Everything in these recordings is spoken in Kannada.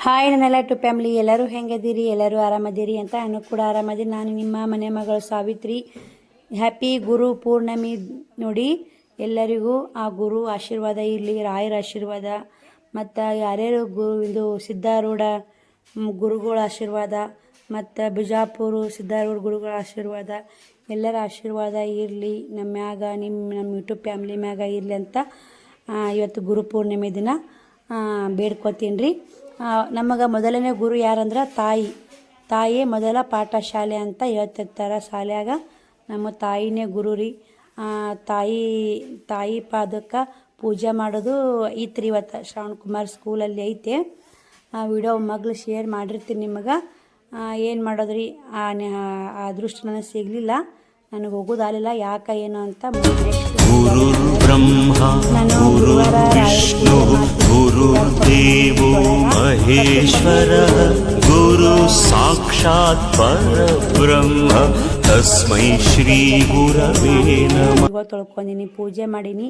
ಹಾಯ್ ನನ್ನೆಲ್ಲ ಟು ಫ್ಯಾಮಿಲಿ ಎಲ್ಲರೂ ಹೆಂಗದಿರಿ, ಎಲ್ಲರೂ ಆರಾಮದಿರಿ ಅಂತ ನಾನು ಕೂಡ ಆರಾಮದಿರಿ. ನಾನು ನಿಮ್ಮ ಮನೆ ಮಗಳು ಸಾವಿತ್ರಿ. ಹ್ಯಾಪಿ ಗುರು ಪೂರ್ಣಮಿ ನೋಡಿ. ಎಲ್ಲರಿಗೂ ಆ ಗುರು ಆಶೀರ್ವಾದ ಇರಲಿ, ರಾಯರ ಆಶೀರ್ವಾದ ಮತ್ತು ಯಾರ್ಯಾರು ಇದು ಸಿದ್ಧಾರೂಢ ಗುರುಗಳ ಆಶೀರ್ವಾದ ಮತ್ತು ಬಿಜಾಪುರ ಸಿದ್ಧಾರೂಢ ಗುರುಗಳ ಆಶೀರ್ವಾದ ಎಲ್ಲರ ಆಶೀರ್ವಾದ ಇರಲಿ ನಮ್ಮ ಮ್ಯಾಗ, ನಮ್ಮ ಯೂಟ್ಯೂಬ್ ಫ್ಯಾಮಿಲಿ ಮ್ಯಾಗ ಇರಲಿ ಅಂತ ಇವತ್ತು ಗುರು ಪೂರ್ಣಿಮೆ ದಿನ ಬೇಡ್ಕೊತೀನಿ ರೀ. ನಮಗೆ ಮೊದಲನೇ ಗುರು ಯಾರಂದ್ರೆ ತಾಯಿ ಮೊದಲ ಪಾಠಶಾಲೆ ಅಂತ ಹೇಳ್ತಿರ್ತಾರೆ. ಶಾಲ್ಯಾಗ ನಮ್ಮ ತಾಯಿನೇ ಗುರು ರೀ. ತಾಯಿ ಪಾದಕ್ಕೆ ಪೂಜೆ ಮಾಡೋದು ಐತ್ರಿ. ಇವತ್ತು ಶ್ರವಣ್ ಕುಮಾರ್ ಸ್ಕೂಲಲ್ಲಿ ಐತೆ. ಆ ವಿಡಿಯೋ ಮಗಳು ಶೇರ್ ಮಾಡಿರ್ತೀನಿ ನಿಮಗೆ. ಏನು ಮಾಡೋದ್ರಿ, ಆ ಅದೃಷ್ಟ ನನಗೆ ಸಿಗಲಿಲ್ಲ, ನನಗೆ ಹೋಗೋದಾಗಲಿಲ್ಲ. ಯಾಕೆ ಏನು ಅಂತ ಗುರು ಬ್ರಹ್ಮ ಗುರು ವಿಷ್ಣು ಗುರುದೇವೋ ಮಹೇಶ್ವರ ಗುರು ಸಾಕ್ಷಾತ್ ಪರಬ್ರಹ್ಮ ತಸ್ಮೈ ಶ್ರೀ ಗುರವೇ ನಮಃ. ತೊಳ್ಕೊಂಡಿನಿ, ಪೂಜೆ ಮಾಡೀನಿ.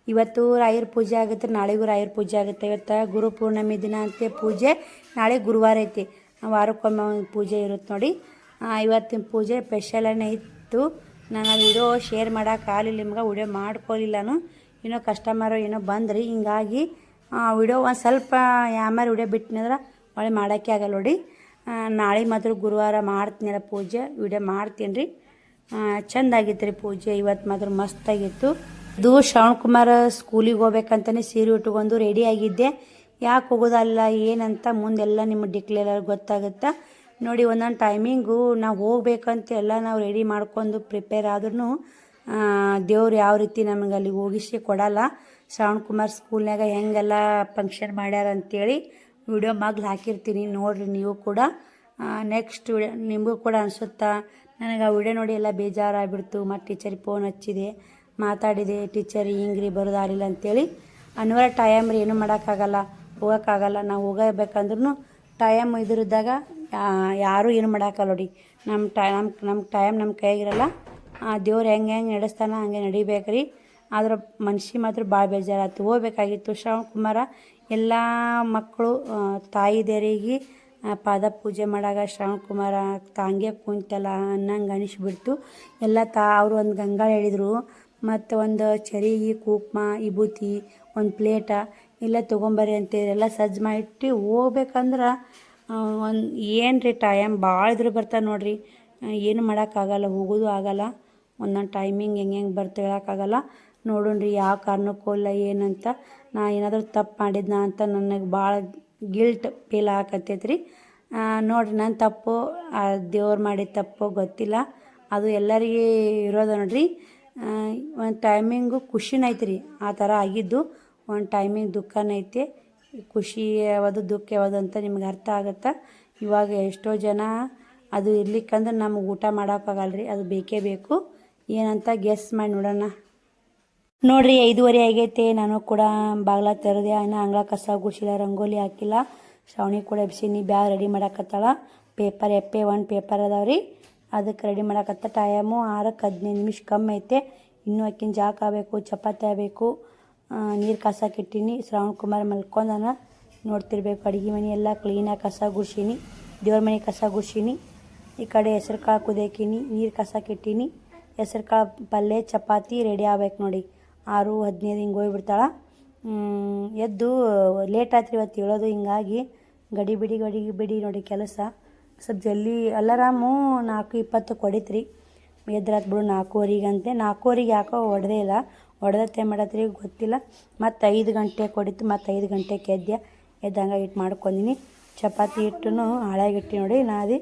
ಇವತ್ತು ರಾಯರ ಪೂಜೆ ಆಗುತ್ತೆ, ನಾಳೆಗೂ ರಾಯರ ಪೂಜೆ ಆಗುತ್ತೆ. ಇವತ್ತು ಗುರು ಪೂರ್ಣಿಮೆ ದಿನ ಅಂತೆ ಪೂಜೆ, ನಾಳೆ ಗುರುವಾರ ಐತಿ, ವಾರಕ್ಕೊಮ್ಮೆ ಒಂದು ಪೂಜೆ ಇರುತ್ತೆ ನೋಡಿ. ಇವತ್ತಿನ ಪೂಜೆ ಸ್ಪೆಷಲನೇ ಇತ್ತು. ನಾನು ಅದು ವಿಡಿಯೋ ಶೇರ್ ಮಾಡೋಕ್ಕಾಗಲಿಲ್ಲ, ನಿಮ್ಗೆ ವಿಡಿಯೋ ಮಾಡ್ಕೊಲಿಲ್ಲನು. ಏನೋ ಕಸ್ಟಮರು ಏನೋ ಬಂದ್ರಿ, ಹಿಂಗಾಗಿ ವಿಡಿಯೋ ಒಂದು ಸ್ವಲ್ಪ ಯಾಮಾರು ವಿಡಿಯೋ ಬಿಟ್ಟಿನಂದ್ರೆ ಒಳ್ಳೆ ಮಾಡೋಕ್ಕೆ ಆಗಲ್ಲ ನೋಡಿ. ನಾಳೆ ಮಾತ್ರ ಗುರುವಾರ ಮಾಡ್ತೀನಲ್ಲ ಪೂಜೆ, ವಿಡಿಯೋ ಮಾಡ್ತೀನಿ ರೀ. ಚೆಂದಾಗಿತ್ತು ರೀ ಪೂಜೆ ಇವತ್ತು ಮಾತ್ರ ಮಸ್ತಾಗಿತ್ತು. ಇದು ಶ್ರವಣ್ ಕುಮಾರ್ ಸ್ಕೂಲಿಗೆ ಹೋಗ್ಬೇಕಂತಲೇ ಸೀರೆ ಉಟ್ಕೊಂಡು ರೆಡಿ ಆಗಿದ್ದೆ. ಯಾಕೆ ಹೋಗೋದಲ್ಲ ಏನಂತ ಮುಂದೆಲ್ಲ ನಿಮಗೆ ಡಿಕ್ಲೇರ್ ಗೊತ್ತಾಗುತ್ತೆ ನೋಡಿ. ಒಂದೊಂದು ಟೈಮಿಂಗು ನಾವು ಹೋಗ್ಬೇಕಂತ ಎಲ್ಲ ನಾವು ರೆಡಿ ಮಾಡ್ಕೊಂಡು ಪ್ರಿಪೇರ್ ಆದ್ರೂ ದೇವ್ರು ಯಾವ ರೀತಿ ನಮಗೆ ಅಲ್ಲಿಗೆ ಹೋಗಿಸಿ ಕೊಡಲ್ಲ. ಶ್ರವಣ್ ಕುಮಾರ್ ಸ್ಕೂಲ್ನಾಗ ಹೆಂಗೆಲ್ಲ ಫಂಕ್ಷನ್ ಮಾಡ್ಯಾರ ಅಂಥೇಳಿ ವಿಡಿಯೋ ಮಗ್ಲು ಹಾಕಿರ್ತೀನಿ, ನೋಡಿರಿ ನೀವು ಕೂಡ. ನೆಕ್ಸ್ಟ್ ವಿಡಿಯೋ ನಿಮಗೂ ಕೂಡ ಅನಿಸುತ್ತಾ. ನನಗೆ ಆ ವಿಡಿಯೋ ನೋಡಿ ಎಲ್ಲ ಬೇಜಾರಾಗ್ಬಿಡ್ತು. ಮತ್ತು ಟೀಚರಿಗೆ ಫೋನ್ ಹಚ್ಚಿದೆ, ಮಾತಾಡಿದೆ. ಟೀಚರ್ ಹಿಂಗ್ರಿ ಬರೋದಾಗಲಿಲ್ಲ ಅಂಥೇಳಿ. ಅನಿವಾರ್ಯ ಟೈಮ್ ರೀ, ಏನೂ ಮಾಡೋಕ್ಕಾಗಲ್ಲ, ಹೋಗೋಕ್ಕಾಗಲ್ಲ. ನಾವು ಹೋಗಬೇಕಂದ್ರೂ ಟೈಮ್ ಇದ್ರಿದ್ದಾಗ ಯಾರೂ ಏನು ಮಾಡೋಕ್ಕಲ್ಲ ನೋಡಿ. ನಮ್ಮ ಟೈಮ್ ನಮ್ಮ ಕೈಯಾಗಿರಲ್ಲ. ದೇವ್ರು ಹೆಂಗೆ ನಡೆಸ್ತಾನೆ ಹಂಗೆ ನಡಿಬೇಕು ರೀ. ಆದ್ರೆ ಮನ್ಸಿಗೆ ಮಾತ್ರ ಭಾಳ ಬೇಜಾರಾಯ್ತು. ಹೋಗ್ಬೇಕಾಗಿತ್ತು. ಶ್ರವಣ್ ಕುಮಾರ ಎಲ್ಲ ಮಕ್ಕಳು ತಾಯಿ ದೇವರಿಗೆ ಪಾದ ಪೂಜೆ ಮಾಡಾಗ ಶ್ರವಣ್ ಕುಮಾರ ತಾಂಗೆ ಕುಂತಲ್ಲ ಅನ್ನಂಗೆ ಅನಿಸ್ಬಿಡ್ತು. ಎಲ್ಲ ಅವರು ಒಂದು ಗಂಗಾಳ ಹೇಳಿದರು, ಮತ್ತು ಒಂದು ಚರಿಗೆ ಕುಕ್ಮ ವಿಭೂತಿ ಒಂದು ಪ್ಲೇಟ ಎಲ್ಲ ತೊಗೊಂಬರ್ರಿ ಅಂತೇಳಿ ಎಲ್ಲ ಸಜ್ಜು ಮಾಡಿಟ್ಟು ಹೋಗ್ಬೇಕಂದ್ರೆ ಒಂದು ಏನು ರೀ ಟೈಮ್ ಭಾಳ ಇದ್ರೆ ಬರ್ತಾರೆ ನೋಡಿರಿ. ಏನು ಮಾಡೋಕ್ಕಾಗಲ್ಲ, ಹೋಗೋದು ಆಗಲ್ಲ. ಒಂದೊಂದು ಟೈಮಿಂಗ್ ಹೆಂಗೆ ಬರ್ತಾ ಹೇಳೋಕ್ಕಾಗಲ್ಲ. ನೋಡೋಣ್ರಿ ಯಾವ ಕಾರಣಕ್ಕೂ ಇಲ್ಲ ಏನಂತ. ನಾ ಏನಾದರೂ ತಪ್ಪು ಮಾಡಿದ್ನಾ ಅಂತ ನನಗೆ ಭಾಳ ಗಿಲ್ಟ್ ಫೀಲ್ ಆಗಕತ್ತೈತೆ ರೀ. ನೋಡಿರಿ, ನನ್ನ ತಪ್ಪು ದೇವ್ರು ಮಾಡಿದ ತಪ್ಪು ಗೊತ್ತಿಲ್ಲ. ಅದು ಎಲ್ಲರಿಗೆ ಇರೋದು ನೋಡ್ರಿ. ಒಂದು ಟೈಮಿಂಗು ಖುಷಿನ ಐತೆ ಆ ಥರ ಆಗಿದ್ದು. ಒಂದು ಟೈಮಿಂಗ್ ದುಃಖನ ಐತೆ. ಖುಷಿ ಯಾವುದು ದುಃಖ ಯಾವುದು ಅಂತ ನಿಮ್ಗೆ ಅರ್ಥ ಆಗುತ್ತೆ. ಇವಾಗ ಎಷ್ಟೋ ಜನ ಅದು ಇರ್ಲಿಕ್ಕಂದ್ರೆ ನಮ್ಗೆ ಊಟ ಮಾಡೋಕ್ಕಾಗಲ್ಲ ರೀ, ಅದು ಬೇಕೇ ಬೇಕು. ಏನಂತ ಗೆಸ್ ಮಾಡಿ ನೋಡೋಣ. ನೋಡಿರಿ 5:30 ಆಗೈತೆ. ನಾನು ಕೂಡ ಬಾಗ್ಲ ತೆರೆದೆ. ಇನ್ನು ಅಂಗಳ ಕಸ ಗುಡಿಸಿಲ್ಲ, ರಂಗೋಲಿ ಹಾಕಿಲ್ಲ. ಶ್ರಾವಣಿ ಕೂಡ ಎಬ್ಸಿನಿ, ಬ್ಯಾಗ್ ರೆಡಿ ಮಾಡಕತ್ತಾಳ. ಪೇಪರ್ ಒಂದು ಪೇಪರ್ ಅದಾವ್ರಿ, ಅದಕ್ಕೆ ರೆಡಿ ಮಾಡಕತ್ತ. ಟೈಮು 6:15 ಕಮ್ಮಿ ಐತೆ. ಇನ್ನೂ ಅಕ್ಕಿನ ಜಾಕ್ ಆಗಬೇಕು, ಚಪಾತಿ ಆಗಬೇಕು, ನೀರು ಕಸಕ್ಕಿಟ್ಟೀನಿ. ಶ್ರವಣ್ ಕುಮಾರ್ ಮಲ್ಕೊಂಡನ, ನೋಡ್ತಿರ್ಬೇಕು. ಅಡುಗೆ ಮನೆ ಎಲ್ಲ ಕ್ಲೀನಾಗಿ ಕಸ ಗುಡ್ಸೀನಿ, ದೇವ್ರ ಮನೆ ಕಸ ಗುಡ್ಸೀನಿ. ಈ ಕಡೆ ಹೆಸ್ರು ಕಾಳು ಕುದಿಯಾಕೀನಿ, ನೀರು ಕಸಕ್ಕಿಟ್ಟೀನಿ. ಹೆಸ್ರು ಕಾಳು ಪಲ್ಯ ಚಪಾತಿ ರೆಡಿ ಆಗ್ಬೇಕು ನೋಡಿ. 6:15 ಹಿಂಗೆ ಹೋಗ್ಬಿಡ್ತಾಳೆ. ಎದ್ದು ಲೇಟ್ ಆಯ್ತು ಇವತ್ತು ಹೇಳೋದು. ಹಿಂಗಾಗಿ ಗಡಿ ಬಿಡಿ ನೋಡಿ ಕೆಲಸ. ಸ್ವಲ್ಪ ಜಲ್ದಿ ಅಲಾರಾಮು 4:20 ಹೊಡಿತ್ರಿ. ಎದ್ರಾತ್ ಬಿಡು 4:15 ಅಂತೆ. 4:15 ಯಾಕೋ ಹೊಡೆದೇ ಇಲ್ಲ. ಹೊಡೆದತ್ತೆ ಮಾಡತ್ರಿ ಗೊತ್ತಿಲ್ಲ. ಮತ್ತು 5 ಗಂಟೆಗೆ ಹೊಡಿತು. ಮತ್ತು 5 ಗಂಟೆಗೆ ಎದ್ದಂಗೆ ಹಿಟ್ಟು ಮಾಡ್ಕೊಂಡಿನಿ. ಚಪಾತಿ ಹಿಟ್ಟನ್ನು ಹಾಳಾಗಿಟ್ಟು ನೋಡಿ ನಾದಿ.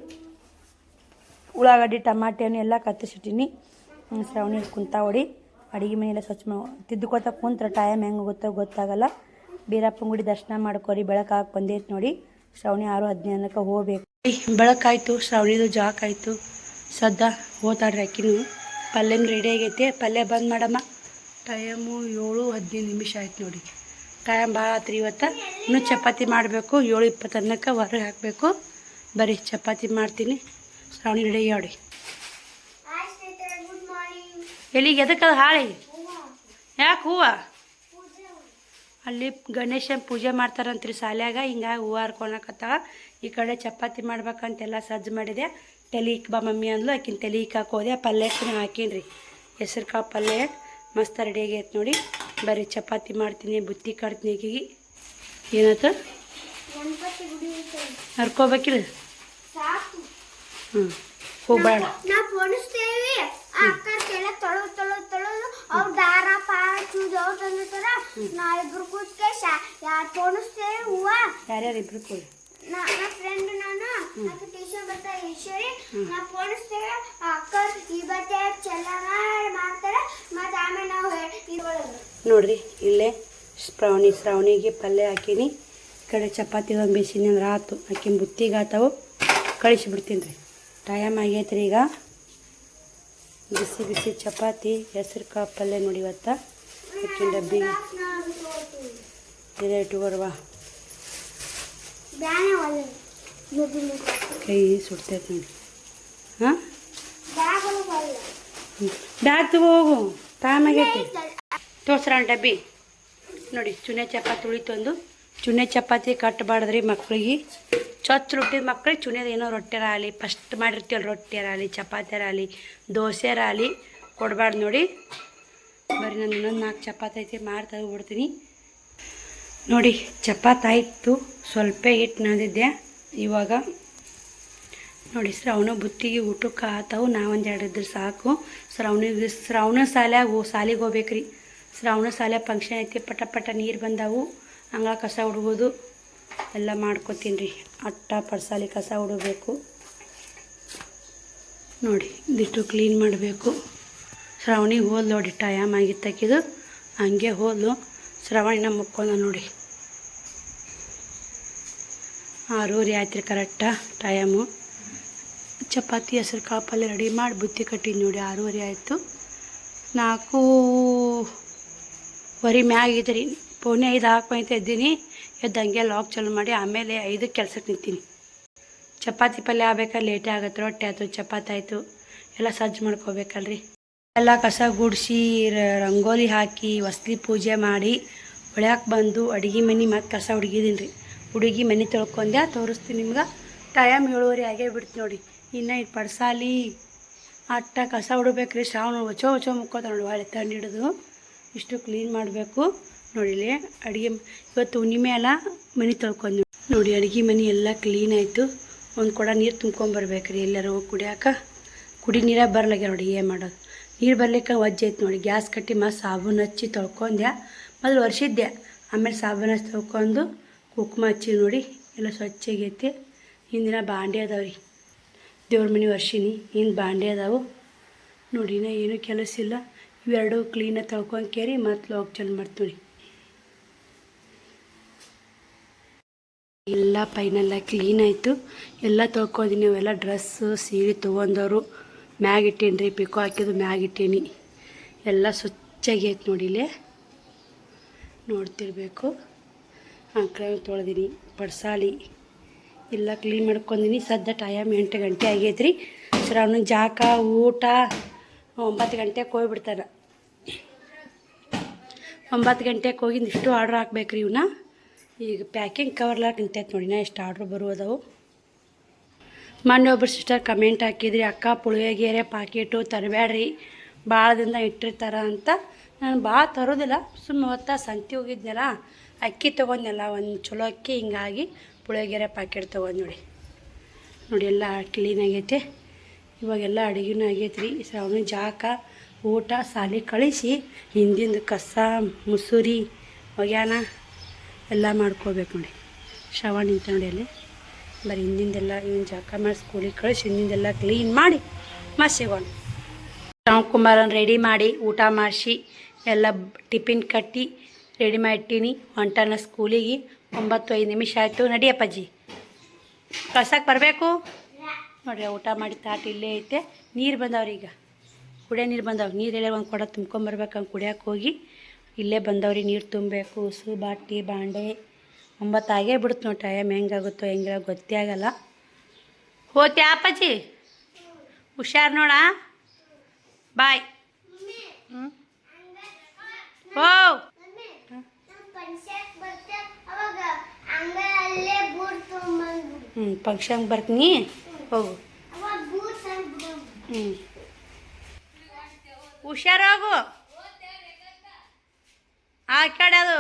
ಉಳ್ಳಾಗಡ್ಡಿ ಟಮಾಟೆಯನ್ನು ಎಲ್ಲ ಕತ್ತಿಸಿಟ್ಟಿನಿ. ಶ್ರವಣಿ ಕುಂತ ಹೊಡಿ. ಅಡುಗೆ ಮನೆಯೆಲ್ಲ ಸ್ವಚ್ಛ ತಿದ್ದುಕೊತ ಕುಂತ್ರೆ ಟೈಮ್ ಹೆಂಗೆ ಗೊತ್ತಾಗಲ್ಲ. ಬೀರಪ್ಪನ ಗುಡಿ ದರ್ಶನ ಮಾಡ್ಕೊರಿ. ಬೆಳಕಾಗಿ ಬಂದೈತೆ ನೋಡಿ. ಶ್ರವಣಿ 6:15 ಹೋಗ್ಬೇಕು. ಬೆಳಕಾಯ್ತು, ಶ್ರವಣಿದು ಜಾಕ್ ಆಯಿತು. ಸದ್ದ ಹೋತಾಡ್ರಿ ಅಕ್ಕಿನೂ. ಪಲ್ಯನೂ ರೆಡಿ ಆಗೈತೆ. ಪಲ್ಯ ಬಂದ್ ಮಾಡಮ್ಮ. ಟೈಮು 7:15 ಆಯ್ತು ನೋಡಿ. ಟೈಮ್ ಭಾಳ ಆತ್ರಿ ಇವತ್ತು. ಇನ್ನೂ ಚಪಾತಿ ಮಾಡಬೇಕು. 7:20 ಹೊರಗೆ ಹಾಕಬೇಕು. ಬರೀ ಚಪಾತಿ ಮಾಡ್ತೀನಿ. ಶ್ರಾವಣಿ ರೆಡಿ ನೋಡಿ. ಎಲ್ಲಿಗೆ ಎದಕ್ಕದು ಹಾಳಿ? ಯಾಕೆ ಹೂವು ಅಲ್ಲಿ ಗಣೇಶನ ಪೂಜೆ ಮಾಡ್ತಾರಂತ್ರಿ ಶಾಲ್ಯಾಗ. ಹಿಂಗಾಗಿ ಹೂವು ಹರ್ಕೊಳಕತ್ತಾಳ. ಈ ಕಡೆ ಚಪಾತಿ ಮಾಡ್ಬೇಕಂತೆಲ್ಲ ಸಜ್ಜು ಮಾಡಿದೆ. ತಲೆ ಇಕ್ಬಾ ಮಮ್ಮಿ ಅಂದ್ಲು. ಆಕಿನ ತಲೆ ಇಕ್ಕಾಕೋದೆ. ಪಲ್ಯ ಹಾಕೀನಿ ರೀ, ಹೆಸ್ರು ಕಾಳು ಪಲ್ಯ ಮಸ್ತ್ ರೆಡಿ ಆಗೈತೆ ನೋಡಿ. ಬರೀ ಚಪಾತಿ ಮಾಡ್ತೀನಿ, ಬುತ್ತಿ ಕಟ್ತೀನಿ. ಆಕಿಗೆ ಏನಾಯ್ತು ಹರ್ಕೋಬೇಕಿಲ್ಲ? ಹ್ಞೂ ಹೋಗ್ಬೇಡ. ಯಾರ್ಯಾರು ಇಬ್ರು ಕೂಡ ನೋಡ್ರಿ. ಇಲ್ಲೇ ಶ್ರಾವಣಿಗೆ ಪಲ್ಯ ಹಾಕೀನಿ. ಈ ಕಡೆ ಚಪಾತಿ ಒಂದು ಬೇಯಿಸಿನಿ ಅಂದ್ರೆ ಆಯ್ತು. ಆಕಿನ ಬುತ್ತಿಗೆ ಆತಾವು ಕಳಿಸಿಬಿಡ್ತೀನಿ ರೀ. ಟೈಮ್ ಆಗೈತ್ರಿ. ಈಗ ಬಿಸಿ ಬಿಸಿ ಚಪಾತಿ ಹೆಸ್ರು ಕಾಳು ಪಲ್ಯ ನೋಡಿ. ಇವತ್ತು ಆಕಿನ ಡಬ್ಬಿಗೆ ಇದೇ ಇಟ್ಟುಕೊಡ್ವಾ. ಕೈ ಸುಡ್ತೈತೆ ನೋಡಿ. ಹಾಂ ಬ್ಯಾಗ್ ತಗೋ ಹೋಗು, ಟೈಮ್ ಆಗೈತಿ. ತೋರ್ಸ್ರ ಡಬ್ಬಿ ನೋಡಿ. ಚುನೆ ಚಪಾತಿ ಉಳಿತೊಂದು. ಚುನೆ ಚಪಾತಿ ಕಟ್ಟಬಾರ್ದ್ರಿ ಮಕ್ಳಿಗೆ. ಚೊಚ್ಚ ರೊಟ್ಟಿ ಮಕ್ಳಿಗೆ ಚುನೆದು ಏನೋ ರೊಟ್ಟಿರಾಗಲಿ, ಫಸ್ಟ್ ಮಾಡಿರ್ತೀವಲ್ಲ ರೊಟ್ಟಿರಾಗಲಿ, ಚಪಾತಿರಾಗಲಿ, ದೋಸೆರಾಗಲಿ ಕೊಡಬಾರ್ದು ನೋಡಿ. ಬರೀ ನಾನು ಇನ್ನೊಂದು 4 ಚಪಾತಿ ಐತಿ ಮಾಡಿ ತೆಗೆದುಬಿಡ್ತೀನಿ ನೋಡಿ. ಚಪಾತಿ ಆಯಿತು. ಸ್ವಲ್ಪ ಹಿಟ್ಟು ನಾದಿದ್ದೆ. ಇವಾಗ ನೋಡಿ ಶ್ರಾವಣ ಬುತ್ತಿಗೆ ಊಟಕ್ಕೆ ಆತಾವು. ನಾವೊಂದು 2 ಇದ್ರೆ ಸಾಕು. ಶ್ರಾವಣ ಸಾಲಿಗೆ ಹೋಗ್ಬೇಕ್ರಿ. ಶ್ರಾವಣ ಶಾಲೆ ಫಂಕ್ಷನ್ ಐತಿ. ಪಟ ನೀರು ಬಂದಾವು. ಅಂಗಳ ಕಸ ಹುಡುಗೋದು ಎಲ್ಲ ಮಾಡ್ಕೊತೀನಿ ರೀ. ಅಟ್ಟ ಪಡ್ಸಾಲಿ ಕಸ ಹುಡಬೇಕು ನೋಡಿ. ಇದಿಟ್ಟು ಕ್ಲೀನ್ ಮಾಡಬೇಕು. ಶ್ರಾವಣಿಗೆ ಹೋದ್ಲು ನೋಡಿ. ಟೈಮ್ ಆಗಿತ್ತಕ್ಕಿದು ಹಂಗೆ ಹೋದ್ಲು. ಶ್ರಾವಣಿನ ಮುಕ್ಕೊಂಡ ನೋಡಿ. 6:30 ಆಯ್ತು ರೀ ಕರೆಕ್ಟ ಟೈಮು. ಚಪಾತಿ ಹೆಸ್ರು ಕಾಳು ಪಲ್ಯ ರೆಡಿ ಮಾಡಿ ಬುತ್ತಿ ಕಟ್ಟಿದ್ದು ನೋಡಿ. 6:30 ಆಯಿತು. 4:15 ಮ್ಯಾಗಿದ್ದು ರೀ. 4:45 ಹಾಕ್ಕೊಂತ ಇದ್ದೀನಿ. ಎದ್ದು ಹಂಗೆ ಲಾಕ್ ಚಾಲು ಮಾಡಿ ಆಮೇಲೆ 5ಕ್ಕೆ ಕೆಲ್ಸಕ್ಕೆ ನಿಂತೀನಿ. ಚಪಾತಿ ಪಲ್ಯ ಆಗ್ಬೇಕಾದ್ರೆ ಲೇಟೇ ಆಗುತ್ತೆ. ರೊಟ್ಟಿ ಆಯಿತು, ಚಪಾತಿ ಆಯಿತು, ಎಲ್ಲ ಸಜ್ಜು ಮಾಡ್ಕೋಬೇಕಲ್ರಿ. ಎಲ್ಲ ಕಸ ಗುಡಿಸಿ ರಂಗೋಲಿ ಹಾಕಿ ಹೊಸ್ಲಿ ಪೂಜೆ ಮಾಡಿ ಒಳ್ಯಾಕೆ ಬಂದು ಅಡುಗೆ ಮನೆ ಮತ್ತು ಕಸ ಹುಡುಗಿದ್ದೀನಿ ರೀ. ಹುಡುಗಿ ಮನೆ ತೊಳ್ಕೊಂಡೆ ತೋರಿಸ್ತೀನಿ ನಿಮ್ಗೆ. ಟೈಮ್ 7:30 ಆಗೇ ಬಿಡ್ತು ನೋಡಿ. ಇನ್ನು ಇದು ಪಡ್ಸಾಲಿ ಅಟ್ಟ ಕಸ ಹುಡಬೇಕು ರೀ. ಶ್ರಾವಣ ಹೊಚ್ಚೋ ಮುಕ್ಕೋತ ನೋಡಿ. ಒಳ್ಳೆ ತಂಡು ಹಿಡಿದು ಇಷ್ಟು ಕ್ಲೀನ್ ಮಾಡಬೇಕು ನೋಡಿ. ಇಲ್ಲಿ ಅಡುಗೆ ಇವತ್ತು ಹುಣ್ಣಿಮೆ ಎಲ್ಲ ಮನೆ ತೊಳ್ಕೊಂಡು ನೋಡಿ. ಅಡುಗೆ ಮನೆ ಎಲ್ಲ ಕ್ಲೀನ್ ಆಯಿತು. ಒಂದು ಕೊಡ ನೀರು ತುಂಬ್ಕೊಂಬರ್ಬೇಕು ರೀ. ಎಲ್ಲರೂ ಕುಡಿಯೋಕೆ ಕುಡಿ ನೀರೇ ಬರ್ಲಾಗ್ಯ ನೋಡಿ. ಏನು ಮಾಡೋದು, ನೀರು ಬರ್ಲಿಕ್ಕೆ ವಜ್ಜೆ ಐತೆ ನೋಡಿ. ಗ್ಯಾಸ್ ಕಟ್ಟಿ ಮತ್ತು ಸಾಬೂನು ಹಚ್ಚಿ ತೊಳ್ಕೊಂಡೆ. ಮೊದಲು ಒರೆಸಿದ್ದೆ, ಆಮೇಲೆ ಸಾಬೂನು ಹಚ್ಚಿ ತೊಳ್ಕೊಂಡು ಕುಂಕುಮ ಹಚ್ಚಿ ನೋಡಿ. ಎಲ್ಲ ಸ್ವಚ್ಛಾಗೈತಿ. ಹಿಂದಿನ ಬಾಂಡೆ ಅದಾವೆ ರೀ. ದೇವ್ರ ಮನೆ ಒರ್ಸಿನಿ. ಹಿಂದೆ ಬಾಂಡೆ ಅದಾವು ನೋಡಿ. ನಾ ಏನೂ ಕೆಲಸ ಇಲ್ಲ. ಇವೆರಡು ಕ್ಲೀನಾಗಿ ತೊಳ್ಕೊಂಕೇರಿ ಮತ್ತು ಲಾಕ್ ಚಾಲು ಮಾಡ್ತೀವಿ. ಎಲ್ಲ ಪೈನೆಲ್ಲ ಕ್ಲೀನ್ ಆಯಿತು. ಎಲ್ಲ ತೊಳ್ಕೊಂಡಿನಿ. ಅವೆಲ್ಲ ಡ್ರೆಸ್ಸು ಸೀರೆ ತೊಗೊಂಡವರು ಮ್ಯಾಗ ಇಟ್ಟೀನಿ ರೀ. ಪಿಕೋ ಹಾಕಿದ್ದು ಮ್ಯಾಗ ಇಟ್ಟೀನಿ. ಎಲ್ಲ ಸ್ವಚ್ಛಾಗೈತೆ ನೋಡಿ. ಇಲ್ಲೇ ನೋಡ್ತಿರ್ಬೇಕು. ಅಂಕಳ ತೊಳೆದೀನಿ. ಪಡ್ಸಾಲಿ ಎಲ್ಲ ಕ್ಲೀನ್ ಮಾಡ್ಕೊಂಡಿನಿ. ಸದ್ಯ ಟೈಮ್ 8 ಗಂಟೆ ಆಗೈತೆ ರೀ. ಶ್ರಾವಣ ಜಾಕ ಊಟ 9 ಗಂಟೆಗೆ ಹೋಗ್ಬಿಡ್ತಾರೆ. 9 ಗಂಟೆಗೆ ಹೋಗಿದ್ದು ಇಷ್ಟು ಆರ್ಡ್ರ್ ಹಾಕ್ಬೇಕು ರೀ. ಇವನ್ನ ಈಗ ಪ್ಯಾಕಿಂಗ್ ಕವರ್ಲಾಕ ನಿಂತೈತೆ ನೋಡಿ. ನಾ ಎಷ್ಟು ಆರ್ಡ್ರ್ ಬರುವುದವು. ಮೊನ್ನೆ ಒಬ್ಬರು ಸಿಸ್ಟರ್ ಕಮೆಂಟ್ ಹಾಕಿದ್ರಿ, ಅಕ್ಕ ಪುಳಿಯೋಗರೆ ಪಾಕೆಟು ತರಬೇಡ್ರಿ, ಭಾಳ ದಿನ ಇಟ್ಟಿರ್ತಾರ ಅಂತ. ನಾನು ಭಾಳ ತರೋದಿಲ್ಲ. ಸುಮ್ಮನೆ ಹೊತ್ತ ಸಂತಿ ಹೋಗಿದ್ನಲ್ಲ, ಅಕ್ಕಿ ತೊಗೊಂಡ್ನಲ್ಲ ಒಂದು ಚಲೋ ಅಕ್ಕಿ. ಹಿಂಗಾಗಿ ಪುಳಿಯೋಗರೆ ಪ್ಯಾಕೆಟ್ ತೊಗೊಂಡು ನೋಡಿ. ಎಲ್ಲ ಕ್ಲೀನ್ ಆಗೈತೆ. ಇವಾಗೆಲ್ಲ ಅಡುಗೆನೂ ಆಗೈತೆ ರೀ. ಶ್ರಾವಣ ಜಾಕ ಊಟ ಸಾಲಿ ಕಳಿಸಿ ಹಿಂದಿಂದ ಕಸ ಮುಸುರಿ ಒಗ್ಯಾನ ಎಲ್ಲ ಮಾಡ್ಕೋಬೇಕು ನೋಡಿ. ಶ್ರಾವಣ ನಿಂತ ನೋಡಿ. ಅಲ್ಲಿ ಬರೀ ಹಿಂದಿಂದೆಲ್ಲ ಇವನು ಜಾಕ ಮಾಡಿ ಸ್ಕೂಲಿಗೆ ಕಳಿಸಿ ಹಿಂದಿಂದೆಲ್ಲ ಕ್ಲೀನ್ ಮಾಡಿ ಮಸ್ತ್ ಸಿಗೋಣ. ಶ್ರಾವಣಕುಮಾರನ ರೆಡಿ ಮಾಡಿ ಊಟ ಮಾಡಿಸಿ ಎಲ್ಲ ಟಿಫಿನ್ ಕಟ್ಟಿ ರೆಡಿ ಮಾಡಿಟ್ಟೀನಿ. ಹೊಂಟಾನ ಸ್ಕೂಲಿಗೆ. 9:05 ಆಯಿತು. ನಡಿಯಪ್ಪಾಜಿ ಕಳ್ಸಕ್ಕೆ ಬರಬೇಕು ನೋಡ್ರಿ. ಊಟ ಮಾಡಿ ತಾಟ್ ಇಲ್ಲೇ ಐತೆ. ನೀರು ಬಂದವ್ರಿ. ಈಗ ಕುಡಿಯೋ ನೀರು ಬಂದವು. ನೀರೆಲ್ಲ ಒಂದು ಕೊಡ ತುಂಬ್ಕೊಂಬರ್ಬೇಕಂಗೆ ಕುಡಿಯೋಕೆ ಹೋಗಿ ಇಲ್ಲೇ ಬಂದವ್ರಿ. ನೀರು ತುಂಬಬೇಕು. ಉಸು ಬಾಟಿ ಬಾಂಡೆ 9 ಆಗೇ ಬಿಡುತ್ತೆ ನೋಡಿ. ಟೈಮ್ ಹೆಂಗಾಗುತ್ತೋ ಹೆಂಗಿಲ್ಲ ಗೊತ್ತೇ ಆಗಲ್ಲ. ಹೋತ್ಯಾ ಅಪ್ಪಾಜಿ? ಹುಷಾರು ನೋಡ. ಬಾಯ್. ಓ ಫಂಕ್ಷನ್ಗೆ ಬರ್ತೀನಿ ಹೋಗು. ಹುಷಾರಾಗು. ಆ ಕಡೆ ಅದು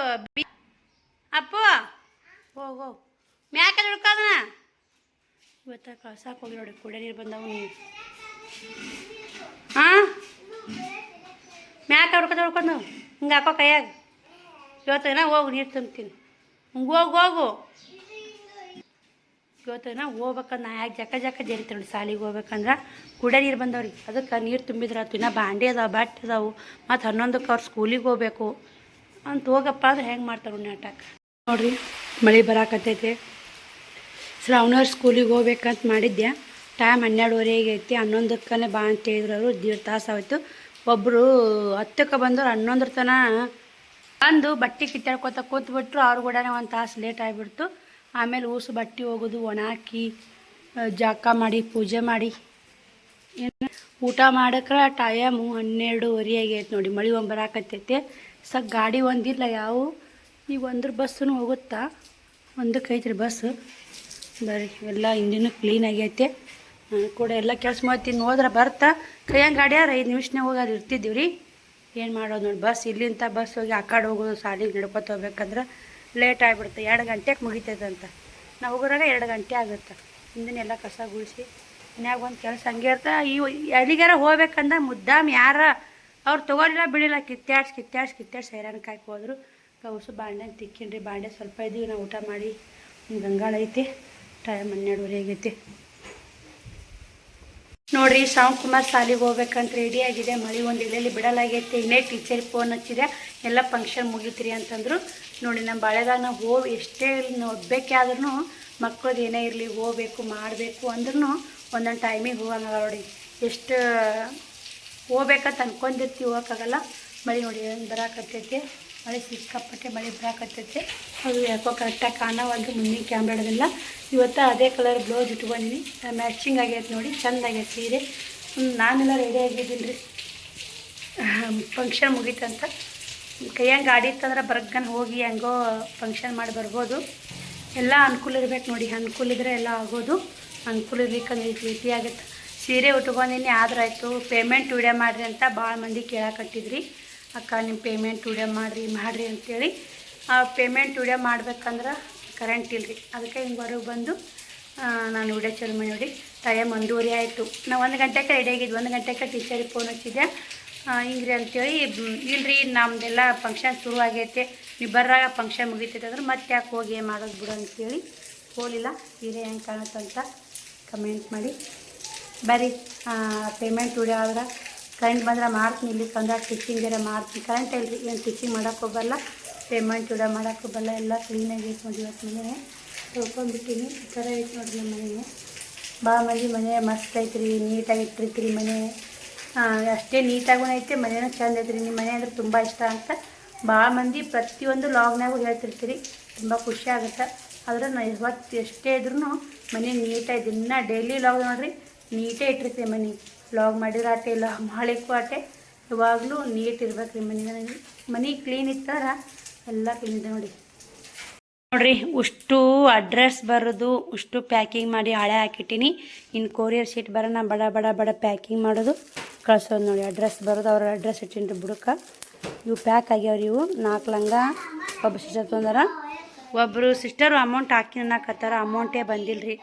ಅಪ್ಪು ಹೋಗು ಮ್ಯಾಕ ಹಿಡ್ಕೋದನ. ಇವತ್ತ ಕಳ್ಸಕ್ಕೆ ಹೋಗಿ ನೋಡಿ ಕುಡಿಯೋ ನೀರು ಬಂದವು ನೀವು. ಹಾಂ ಮ್ಯಾಕ ಹಿಡ್ಕೊಂಡು ಹಿಂಗೆ ಹಾಕೋ ಕೈಯಾಗ. ಇವತ್ತೇನ ಹೋಗು ನೀರು ತುಂಬ್ತೀನಿ. ಹಿಂಗೆ ಹೋಗು ಇವತ್ತೇನ ಹೋಗ್ಬೇಕಂದ್ರೆ ನಾ ಯಾಕೆ ಜಕ್ಕ ಜರಿತೀನಿ ನೋಡಿ. ಸಾಲಿಗೆ ಹೋಗ್ಬೇಕಂದ್ರೆ ಕುಡಿಯೋ ನೀರು ಬಂದವ್ರಿ, ಅದಕ್ಕೆ ನೀರು ತುಂಬಿದ್ರಾತು. ಇನ್ನು ಬಾಂಡೆ ಅದಾವೆ, ಬಟ್ಟೆ ಅದಾವು, ಮತ್ತು 11ಕ್ಕೆ ಅವ್ರು ಸ್ಕೂಲಿಗೆ ಹೋಗ್ಬೇಕು ಅಂತ ಹೋಗಪ್ಪ ಅಂದ್ರೆ ಹೆಂಗೆ ಮಾಡ್ತಾರೆ ನಾಟಕ ನೋಡ್ರಿ. ಮಳೆ ಬರಾಕತ್ತೈತೆ. ಶ್ರಾವಣವ್ರ ಸ್ಕೂಲಿಗೆ ಹೋಗ್ಬೇಕಂತ ಮಾಡಿದ್ದೆ. ಟೈಮ್ 12:30 ಐತಿ. 11ಕ್ಕೆ ಬಾ ಅಂತ ಹೇಳಿದ್ರು ಅವರು. 1.5 ತಾಸು ಆಯಿತು. ಒಬ್ಬರು 10ಕ್ಕೆ ಬಂದವ್ರು 11 ತನಕ ಬಂದು ಬಟ್ಟೆ ಕಿತ್ತಾಡ್ಕೊತ ಕೂತ್ಬಿಟ್ರು. ಅವ್ರ ಕೂಡ ಒಂದು ತಾಸು ಲೇಟ್ ಆಗಿಬಿಡ್ತು. ಆಮೇಲೆ ಊಸು ಬಟ್ಟೆ ಹೋಗೋದು, ಒಣ ಹಾಕಿ ಜಾಕ ಮಾಡಿ ಪೂಜೆ ಮಾಡಿ ಏನು ಊಟ ಮಾಡಕ್ರೆ ಟೈಮು 12:30 ಆಗೈತೆ ನೋಡಿ. ಮಳೆ ಬರಾಕತ್ತೈತೆ. ಗಾಡಿ ಒಂದಿಲ್ಲ ಯಾವ. ಈಗ ಒಂದ್ರ ಬಸ್ಸೂ ಹೋಗುತ್ತಾ, ಒಂದಕ್ಕೆ ಐತ್ರಿ ಬಸ್. ಬರ್ರಿ ಎಲ್ಲ ಇಂಜಿನು ಕ್ಲೀನ್ ಆಗೈತೆ. ನಾನು ಕೂಡ ಎಲ್ಲ ಕೆಲಸ ಮಾಡ್ತೀನಿ. ಹೋದ್ರೆ ಬರ್ತಾ ಕೈಯಂಗೆ ಗಾಡಿಯಾರ 5 ನಿಮಿಷನಾಗ ಹೋಗಿ ಅಲ್ಲಿ ಇರ್ತಿದ್ದೀವಿ ರೀ. ಏನು ಮಾಡೋದು ನೋಡಿ. ಬಸ್ ಇಲ್ಲಿಂದ ಬಸ್ ಹೋಗಿ ಆ ಕಡೆ ಹೋಗೋದು, ಸಾಲಿಗೆ ನಡ್ಕೊತ ಹೋಗ್ಬೇಕಂದ್ರೆ ಲೇಟ್ ಆಗಿಬಿಡುತ್ತೆ. 2 ಗಂಟೆಗೆ ಮುಗಿತೈತೆ ಅಂತ. ನಾವು ಹೋಗೋರಾಗ 2 ಗಂಟೆ ಆಗುತ್ತೆ. ಹಿಂದಿನೆಲ್ಲ ಕಸ ಗುಡಿಸಿ ಮನ್ಯಾಗ ಒಂದು ಕೆಲಸ ಹಂಗೆ ಇರ್ತಾ. ಎಲ್ಲಿಗಾರ ಹೋಗ್ಬೇಕಂದ್ರೆ ಮುದ್ದಾಮ್ ಯಾರ ಅವ್ರು ತೊಗೊಳಿಲ್ಲ ಬಿಡಿಲ್ಲ, ಕಿತ್ತಾಡ್ಸಿ ಹೈರಾಣಕ್ಕೆ ಹಾಕಿ ಹೋದ್ರು. ಕೌಸು ಬಾಂಡೆ ತಿಕ್ಕಿನ್ರಿ. ಬಾಂಡೆ ಸ್ವಲ್ಪ ಇದ್ದೀವಿ. ನಾವು ಊಟ ಮಾಡಿ ಗಂಗಾಳ ಐತಿ. ಟೈಮ್ 12:30 ಆಗೈತಿ ನೋಡಿರಿ. ಶ್ರಾವಣ್ ಕುಮಾರ್ ಸಾಲಿಗೆ ಹೋಗ್ಬೇಕಂತ ರೆಡಿ ಆಗಿದೆ. ಮಳೆ ಒಂದು ಎಲ್ಲೆಲ್ಲಿ ಬಿಡಲಾಗೈತೆ. ಇನ್ನೇ ಟೀಚರ್ ಫೋನ್ ಹಚ್ಚಿದೆ, ಎಲ್ಲ ಫಂಕ್ಷನ್ ಮುಗಿತ್ರಿ ಅಂತಂದರು ನೋಡಿ. ನಮ್ಮ ಬಾಳೆದಾಗ ನಾವು ಹೋಗಿ ಎಷ್ಟೇ ಓದಬೇಕೆ ಆದ್ರೂ ಮಕ್ಕಳದ್ದು ಏನೇ ಇರಲಿ ಹೋಗ್ಬೇಕು ಮಾಡಬೇಕು ಅಂದ್ರೂ ಒಂದೊಂದು ಟೈಮಿಗೆ ಹೋಗಂಗ ನೋಡಿ. ಎಷ್ಟು ಹೋಗ್ಬೇಕಂತ ಅನ್ಕೊಂಡಿರ್ತೀವಿ, ಹೋಗೋಕ್ಕಾಗಲ್ಲ. ಮಳೆ ನೋಡಿ ಏನು ಬರಾಕತ್ತೈತೆ. ಮಳೆ ಸಿಕ್ಕಾಪಟ್ಟೆ ಮಳೆ ಬರಾಕತ್ತೈತೆ. ಅದು ಯಾಕೋ ಕರೆಕ್ಟಾಗಿ ಕಾಣವಲ್ದು. ಮುಂದಿನ ಕ್ಯಾಮ್ರಾ ಇಡೋದಿಲ್ಲ. ಇವತ್ತು ಅದೇ ಕಲರ್ ಬ್ಲೌಸ್ ಇಟ್ಕೊಂಡಿನಿ. ಮ್ಯಾಚಿಂಗ್ ಆಗೈತೆ ನೋಡಿ. ಚೆಂದ ಆಗೈತೆ ಸೀರೆ. ನಾನೆಲ್ಲ ರೆಡಿ ಆಗಿದ್ದೀನಿ ರೀ. ಫಂಕ್ಷನ್ ಮುಗೀತಂತ ಕೈಯಂಗೆ ಗಾಡಿ ಇತ್ತಂದ್ರೆ ಬರ್ಗನ್ ಹೋಗಿ ಹೆಂಗೋ ಫಂಕ್ಷನ್ ಮಾಡಿ ಬರ್ಬೋದು. ಎಲ್ಲ ಅನುಕೂಲ ಇರ್ಬೇಕು ನೋಡಿ. ಅನುಕೂಲ ಇದ್ದರೆ ಎಲ್ಲ ಆಗೋದು. ಅನುಕೂಲ ಇರ್ಲಿಕ್ಕಂದ್ರೆ ಈ ರೀತಿ ಆಗುತ್ತೆ. ಸೀರೆ ಉಟ್ಕೊಂಡಿನಿ ಆದ್ರಾಯ್ತು. ಪೇಮೆಂಟ್ ವಿಡಿಯೋ ಮಾಡಿರಿ ಅಂತ ಭಾಳ ಮಂದಿ ಕೇಳಕತ್ತಿದ್ರಿ. ಅಕ್ಕ ನಿಮ್ಮ ಪೇಮೆಂಟ್ ವಿಡಿಯೋ ಮಾಡಿರಿ ಅಂತೇಳಿ. ಆ ಪೇಮೆಂಟ್ ವಿಡಿಯೋ ಮಾಡ್ಬೇಕಂದ್ರೆ ಕರೆಂಟ್ ಇಲ್ಲರಿ. ಅದಕ್ಕೆ ಹಿಂಗೆ ಹೊರಗೆ ಬಂದು ನಾನು ವಿಡಿಯೋ ಚಾಲು ಮಾಡಿ ನೋಡಿ. ಟೈಮ್ 1:30 ಆಯಿತು. ನಾವು 1 ಗಂಟೆಗೆ ರೆಡಿ ಆಗಿದ್ದು. 1 ಗಂಟೆಗೆ ಟೀಚರಿಗೆ ಫೋನ್ ಹಚ್ಚಿದ್ದೆ. ಹಿಂಗ್ರಿ ಅಂತೇಳಿ. ಇಲ್ರಿ ನಮ್ಮದೆಲ್ಲ ಫಂಕ್ಷನ್ ಶುರು ಆಗೈತೆ, ನೀವು ಬರ್ರಾಗ ಫಂಕ್ಷನ್ ಮುಗಿತೈತೆ ಅಂದ್ರೆ ಮತ್ತೆ ಯಾಕೆ ಹೋಗಿ ಮಾಡೋದು ಬಿಡು ಅಂತೇಳಿ ಹೋಗಲಿಲ್ಲ. ಸೀರೆ ಹೆಂಗೆ ಕಾಣುತ್ತಂತ ಕಮೆಂಟ್ ಮಾಡಿ. ಬರ್ರಿ ಪೇಮೆಂಟ್ ವಿಡಿಯೋ ಆದ್ರೆ ಕರೆಂಟ್ ಬಂದ್ರೆ ಮಾಡ್ತೀನಿ. ಇಲ್ಲಿ ತಂದಾಗ ಸ್ಟಿಚಿಂಗ್ ಬೇರೆ ಮಾಡ್ತೀನಿ. ಕರೆಂಟ್ ಇಲ್ರಿ, ಏನು ಸ್ಟಿಚಿಂಗ್ ಮಾಡೋಕ್ಕೆ ಹೋಗಲ್ಲ, ಪೇಮೆಂಟ್ ವಿಡಿಯೋ ಮಾಡೋಕ್ಕೆ ಹೋಗಲ್ಲ. ಎಲ್ಲ ಕ್ಲೀನಾಗಿ ಐತೆ ನೋಡಿ. ಇವತ್ತು ಮನೆ ತೊಳ್ಕೊಂಡ್ಬಿಟ್ಟಿನಿ. ಈ ಥರ ಐತೆ ನೋಡಿರಿ ನಮ್ಮ ಮನೆಯೇ. ಭಾಳ ಮಂದಿ ಮನೆ ಮಸ್ತ್ ಐತ್ರಿ, ನೀಟಾಗಿ ಇಟ್ಟಿರ್ತೀರಿ ಮನೆ. ಅಷ್ಟೇ ನೀಟಾಗೂ ಐತೆ, ಮನೇನೂ ಚೆಂದ ಐತ್ರಿ. ನಿಮ್ಮ ಮನೆ ಅಂದ್ರೆ ತುಂಬ ಇಷ್ಟ ಅಂತ ಭಾಳ ಮಂದಿ ಪ್ರತಿಯೊಂದು ಲಾಗ್ನಾಗೂ ಹೇಳ್ತಿರ್ತೀರಿ. ತುಂಬ ಖುಷಿ ಆಗುತ್ತೆ. ಆದ್ರೆ ನಾವು ಇವತ್ತು ಎಷ್ಟೇ ಇದ್ರೂ ಮನೆ ನೀಟಾಗಿ ದಿನ ಡೈಲಿ ಲಾಗ್ ನೋಡಿರಿ ನೀಟೇ ಇಟ್ಟಿರ್ತೀವಿ ಮನೆ. ಲಾಗ್ ಮಾಡಿದ್ರೆ ಆಟೆ, ಲಾಗ್ ಮಾಡಲಿಕ್ಕೂ ಆಟೆ. ಯಾವಾಗಲೂ ನೀಟ್ ಇರ್ಬೇಕು ರೀ ಮನೆ ಕ್ಲೀನ್ ಇತ್ತಾರ ಎಲ್ಲ ಕ್ಲೀನ್ ಇದೆ ನೋಡಿ. ನೋಡಿರಿ ಅಷ್ಟು ಅಡ್ರೆಸ್ ಬರೋದು, ಅಷ್ಟು ಪ್ಯಾಕಿಂಗ್ ಮಾಡಿ ಹಾಳೆ ಹಾಕಿಟ್ಟಿನಿ. ಇನ್ನು ಕೊರಿಯರ್ ಶೀಟ್ ಬರೋಣ ಬಡ ಪ್ಯಾಕಿಂಗ್ ಮಾಡೋದು ಕಳ್ಸೋದು ನೋಡಿ. ಅಡ್ರೆಸ್ ಬರೋದು ಅವ್ರ ಅಡ್ರೆಸ್ ಇಟ್ಟಿನ್ರಿ ಬುಡಕ್ಕೆ. ಇವು ಪ್ಯಾಕ್ ಆಗ್ಯಾವ್ರಿ. ಇವು 4 ಲಂಗ ಒಬ್ಬ ಸಿಸ್ಟರ್ ತೊಂದಾರ. ಒಬ್ಬರು ಸಿಸ್ಟರು ಅಮೌಂಟ್ ಹಾಕಿ ಅನ್ನಕತ್ತಾರ. ಅಮೌಂಟೇ ಬಂದಿಲ್ಲ ರೀ.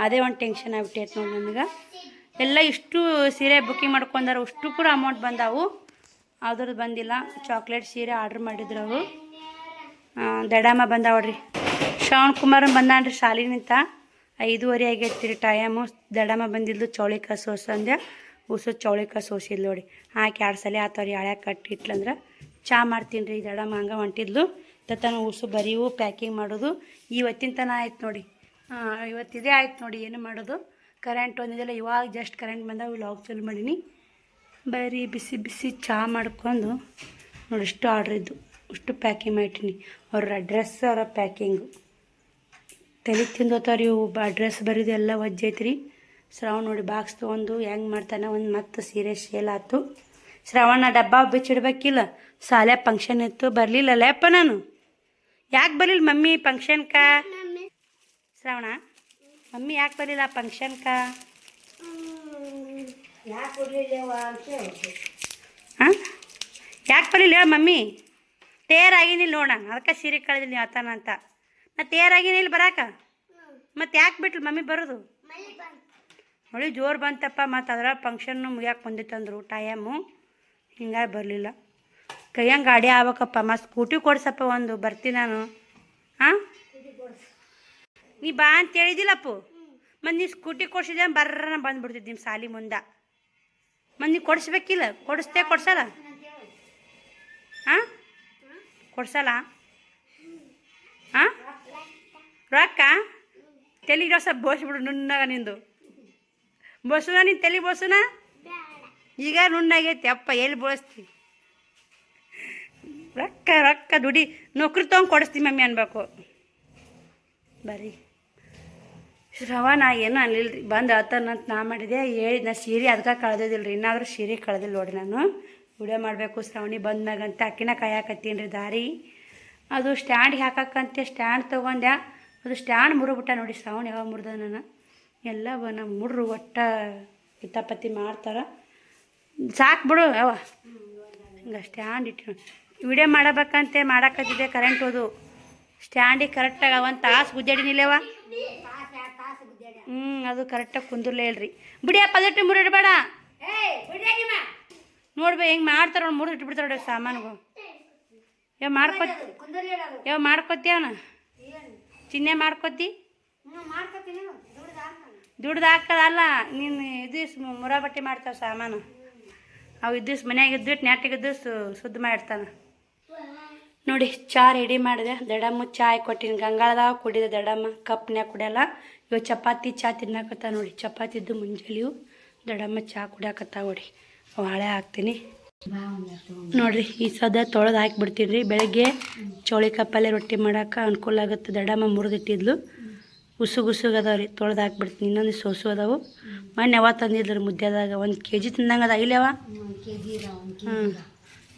ಅದೇ ಒಂದು ಟೆನ್ಷನ್ ಆಗ್ಬಿಟ್ಟೈತೆ ನೋಡಿ ನನಗೆ. ಎಲ್ಲ ಇಷ್ಟು ಸೀರೆ ಬುಕ್ಕಿಂಗ್ ಮಾಡ್ಕೊಂಡಾರ, ಅಷ್ಟು ಕೂಡ ಅಮೌಂಟ್ ಬಂದಾವು, ಅದ್ರದ್ದು ಬಂದಿಲ್ಲ. ಚಾಕ್ಲೇಟ್ ಸೀರೆ ಆರ್ಡ್ರ್ ಮಾಡಿದ್ರು ಅವರು. ದಡಮ್ಮ ಬಂದಾವಡ್ರಿ. ಶ್ರಾವಣ್ ಕುಮಾರ್ ಬಂದಾನ್ರಿ ಶಾಲಿನಿಂತ. 5:30 ಆಗೈತಿ ರೀ ಟೈಮು. ದಡಮ್ಮ ಬಂದಿದ್ದು ಚೌಳಿಕಾಯಿ ಸೋಸು ಅಂದೆ. ಉಸು ಚೌಳಿಕಾಯಿ ಸೋಸಿಲ್ಲ ನೋಡಿ. ಹಾಕಿ 2 ಸಲ ಆತವ್ರಿ. ಹಳೆ ಕಟ್ಟಿ ಇಟ್ಲಂದ್ರೆ ಚಾ ಮಾಡ್ತೀನಿ ರೀ. ದಡಮ್ಮ ಹಂಗೆ ಹೊಂಟಿದ್ಲು. ತನ ಉಸು ಬರೀವು ಪ್ಯಾಕಿಂಗ್ ಮಾಡೋದು ಇವತ್ತಿನ ತನ ಆಯ್ತು ನೋಡಿ. ಇವತ್ತಿದೇ ಆಯ್ತು ನೋಡಿ. ಏನು ಮಾಡೋದು, ಕರೆಂಟ್ ಒಂದಿದೆಲ್ಲ. ಇವಾಗ ಜಸ್ಟ್ ಕರೆಂಟ್ ಬಂದಾಗ ವ್ಲಾಗ್ ಚಾಲು ಮಾಡೀನಿ. ಬರೀ ಬಿಸಿ ಚಹಾ ಮಾಡ್ಕೊಂಡು ನೋಡಿ. ಇಷ್ಟು ಆರ್ಡ್ರ್ ಇದ್ದು ಅಷ್ಟು ಪ್ಯಾಕಿಂಗ್ ಮಾಡಿಟ್ಟಿನಿ. ಅವ್ರ ಅಡ್ರೆಸ್, ಅವರ ಪ್ಯಾಕಿಂಗು ತಲೆ ತಿಂದೋತಾವ್ರಿ. ಇವು ಅಡ್ರೆಸ್ ಬರೀದು ಎಲ್ಲ ಒಜ್ಜೈತ್ರಿ. ಶ್ರಾವಣ್ ನೋಡಿ ಬಾಕ್ಸ್ ತೊಗೊಂಡು ಹೆಂಗೆ ಮಾಡ್ತಾನೆ. ಒಂದು ಮತ್ತು ಸೀರೆ ಸೇಲ್ ಆಯ್ತು. ಶ್ರಾವಣ ಡಬ್ಬ ಬಿಚ್ಚಿಡ್ಬೇಕಿಲ್ಲ. ಶಾಲೆ ಫಂಕ್ಷನ್ ಇತ್ತು, ಬರಲಿಲ್ಲಲ್ಲಪ್ಪ ನಾನು. ಯಾಕೆ ಬರಲಿಲ್ಲ ಮಮ್ಮಿ ಫಂಕ್ಷನ್ಕ? ಶ್ರಾವಣ ಮಮ್ಮಿ ಯಾಕೆ ಬರಲಿಲ್ಲ ಫಂಕ್ಷನ್ಕ? ಹಾಂ ಯಾಕೆ ಬರಲಿಲ್ಲ ಹೇಳ ಮಮ್ಮಿ? ತೇರಾಗಿನಿಲ್ಲ ನೋಡ, ಅದಕ್ಕೆ ಸೀರೆ ಕಳೆದಿಲ್ಲ ನೀವು ಆತನ ಅಂತ. ನಾ ತೇರಾಗಿನಿಲ್ಲ ಬರಾಕ, ಮತ್ತು ಯಾಕೆ ಬಿಟ್ಲು ಮಮ್ಮಿ ಬರೋದು? ಮಳೆ ಜೋರು ಬಂತಪ್ಪ, ಮತ್ತು ಅದರ ಫಂಕ್ಷನ್ನು ಮುಗಿಯಾಕೆ ಬಂದಿತ್ತಂದ್ರು ಟೈಮು, ಹಿಂಗಾಗಿ ಬರಲಿಲ್ಲ. ಕೈಯಂಗೆ ಗಾಡಿ ಆಗ್ಬೇಕಪ್ಪ, ಮತ್ತು ಸ್ಕೂಟಿ ಕೊಡ್ಸಪ್ಪ ಒಂದು, ಬರ್ತೀನಿ ನಾನು. ಹಾಂ ನೀ ಬಾ ಅಂತ ಹೇಳಿದಿಲ್ಲಪ್ಪು, ಮತ್ತು ನೀ ಸ್ಕೂಟಿ ಕೊಡ್ಸಿದ್ದೆ ಬರ್ರ ಬಂದ್ಬಿಡ್ತಿದ್ದು ನಿಮ್ಮ ಸಾಲಿ ಮುಂದೆ. ಮತ್ತು ನೀ ಕೊಡಿಸ್ಬೇಕಿಲ್ಲ, ಕೊಡ್ಸಲ್ಲ? ಹಾಂ ಕೊಡ್ಸಲ್ಲ? ಹಾಂ ರೊಕ್ಕ ತೆಲಿಗೆ ಸ್ವಲ್ಪ ಬೋಸ್ಬಿಡು ನುಣ್ಣಾಗ ನಿಂದು. ಬೋಸುನ ನೀನು ತಲೆ ಬೋಸುನ? ಈಗ ನುಣ್ಣಾಗೈತಿ ಅಪ್ಪ, ಎಲ್ಲಿ ಬೋಳಿಸ್ತಿ? ರೊಕ್ಕ ರೊಕ್ಕ ದುಡಿ, ನೌಕರಿ ತೊಗೊಂಡು ಕೊಡಿಸ್ತೀವಿ ಮಮ್ಮಿ ಅನ್ಬೇಕು. ಬರ್ರಿ ಶ್ರವಣ ಏನೂ ಅನ್ಲಿಲ್ಲ ರೀ, ಬಂದು ಅಳ್ತಾನಂತ ನಾ ಮಾಡಿದೆ, ಹೇಳಿದ್ ನಾ ಸೀರೆ ಅದಕ್ಕೆ ಕಳೆದಿಲ್ಲ ರೀ, ಇನ್ನಾದರೂ ಸೀರೆ ಕಳೆದಿಲ್ಲ ನೋಡಿ. ನಾನು ವಿಡಿಯೋ ಮಾಡಬೇಕು ಶ್ರಾವಣಿ ಬಂದ್ಮ್ಯಾಗಂತ ಅಕ್ಕಿನ ಕಾಯಕತ್ತೀನಿ ರೀ ದಾರಿ. ಅದು ಸ್ಟ್ಯಾಂಡಿಗೆ ಹಾಕಕ್ಕಂತೆ ಸ್ಟ್ಯಾಂಡ್ ತೊಗೊಂಡೆ, ಅದು ಸ್ಟ್ಯಾಂಡ್ ಮುರಿಬಿಟ್ಟ ನೋಡಿ ಶ್ರಾವಣಿ. ಯಾವಾಗ ಮುರಿದ ನಾನು ಎಲ್ಲ ನಮ್ಮ ಮುಡ್ರು ಒಟ್ಟ ಕಿತಾಪತಿ ಮಾಡ್ತಾರೆ. ಸಾಕು ಬಿಡು ಯಾವ ಹಿಂಗೆ ಸ್ಟ್ಯಾಂಡ್ ಇಟ್ಟು ವಿಡಿಯೋ ಮಾಡಬೇಕಂತೆ ಮಾಡಕತ್ತಿದ್ದೆ, ಕರೆಂಟ್ ಹೋದು ಸ್ಟ್ಯಾಂಡಿಗೆ ಕರೆಕ್ಟಾಗಿ ಒಂದು ತಾಸು ಗುದ್ದಾಡಿನಿಲ್ಲವ. ಅದು ಕರೆಕ್ಟಾಗಿ ಕುಂದಿರ್ಲೇ ಇಲ್ರಿ. ಬಿಡಿಯಪ್ಪ ಪದಟ್ಟಿ ಮುರಿಡ್ಬೇಡ ನೋಡ್ಬೇ ಹೆಂಗೆ ಮಾಡ್ತಾರೆ ನೋಡಿ, ಮುರಿದು ಇಟ್ಬಿಡ್ತಾರೆ ನೋಡಿ ಸಾಮಾನುಗಳು. ಯಾವ ಮಾಡ್ಕೊತೀವನ ಚಿನ್ನೆ ಮಾಡ್ಕೊತಿ? ದುಡ್ದು ಹಾಕೋದಲ್ಲ, ನೀನು ಇದಿಸ್ ಮುರಾ ಬಟ್ಟೆ ಮಾಡ್ತಾವೆ ಸಾಮಾನು, ಅವು ಇದ್ದಿಸ್ ಮನ್ಯಾಗ ಇದ್ದಿಟ್ಟು ನೆಟ್ಟಿಗಿದ್ದು ಶುದ್ಧ ಮಾಡಿರ್ತಾನೆ ನೋಡಿ. ಚಾ ರೆಡಿ ಮಾಡಿದೆ, ದಡಮ್ಮ ಚಾಯ್ ಕೊಟ್ಟಿನಿ, ಗಂಗಾಳದಾಗ ಕುಡಿದೆ ದಡಮ್ಮ, ಕಪ್ನ್ಯಾಗ ಕುಡಿಯಲ್ಲ. ಇವು ಚಪಾತಿ ಚಾ ತಿನ್ನಕತ್ತ ನೋಡಿ, ಚಪಾತಿದ್ದು ಮುಂಜಾನೆಯು ದಡಮ್ಮ ಚಾ ಕುಡಿಯಾಕತ್ತ ನೋಡಿ. ಅವು ಹಳೆ ಹಾಕ್ತೀನಿ ನೋಡ್ರಿ. ಈ ಸದ ತೊಳೆದು ಹಾಕಿಬಿಡ್ತೀನಿ ರೀ, ಬೆಳಗ್ಗೆ ಚೌಳಿ ಕಪ್ಪಲ್ಲೇ ರೊಟ್ಟಿ ಮಾಡೋಕೆ ಅನುಕೂಲ ಆಗುತ್ತೆ. ದಡಮ್ಮ ಮುರಿದಿಟ್ಟಿದ್ಲು, ಉಸುಗುಸುಗೆ ಅದಾವ ರೀ, ತೊಳೆದು ಹಾಕ್ಬಿಡ್ತೀನಿ. ಇನ್ನೊಂದು ಸೋಸು ಅದಾವು, ಮೊನ್ನೆ ಯಾವ ತಂದಿದ್ರು ಮುದ್ದೆದಾಗ 1 kg ತಿಂದಂಗೆ ಅದ ಇಲ್ಲವ.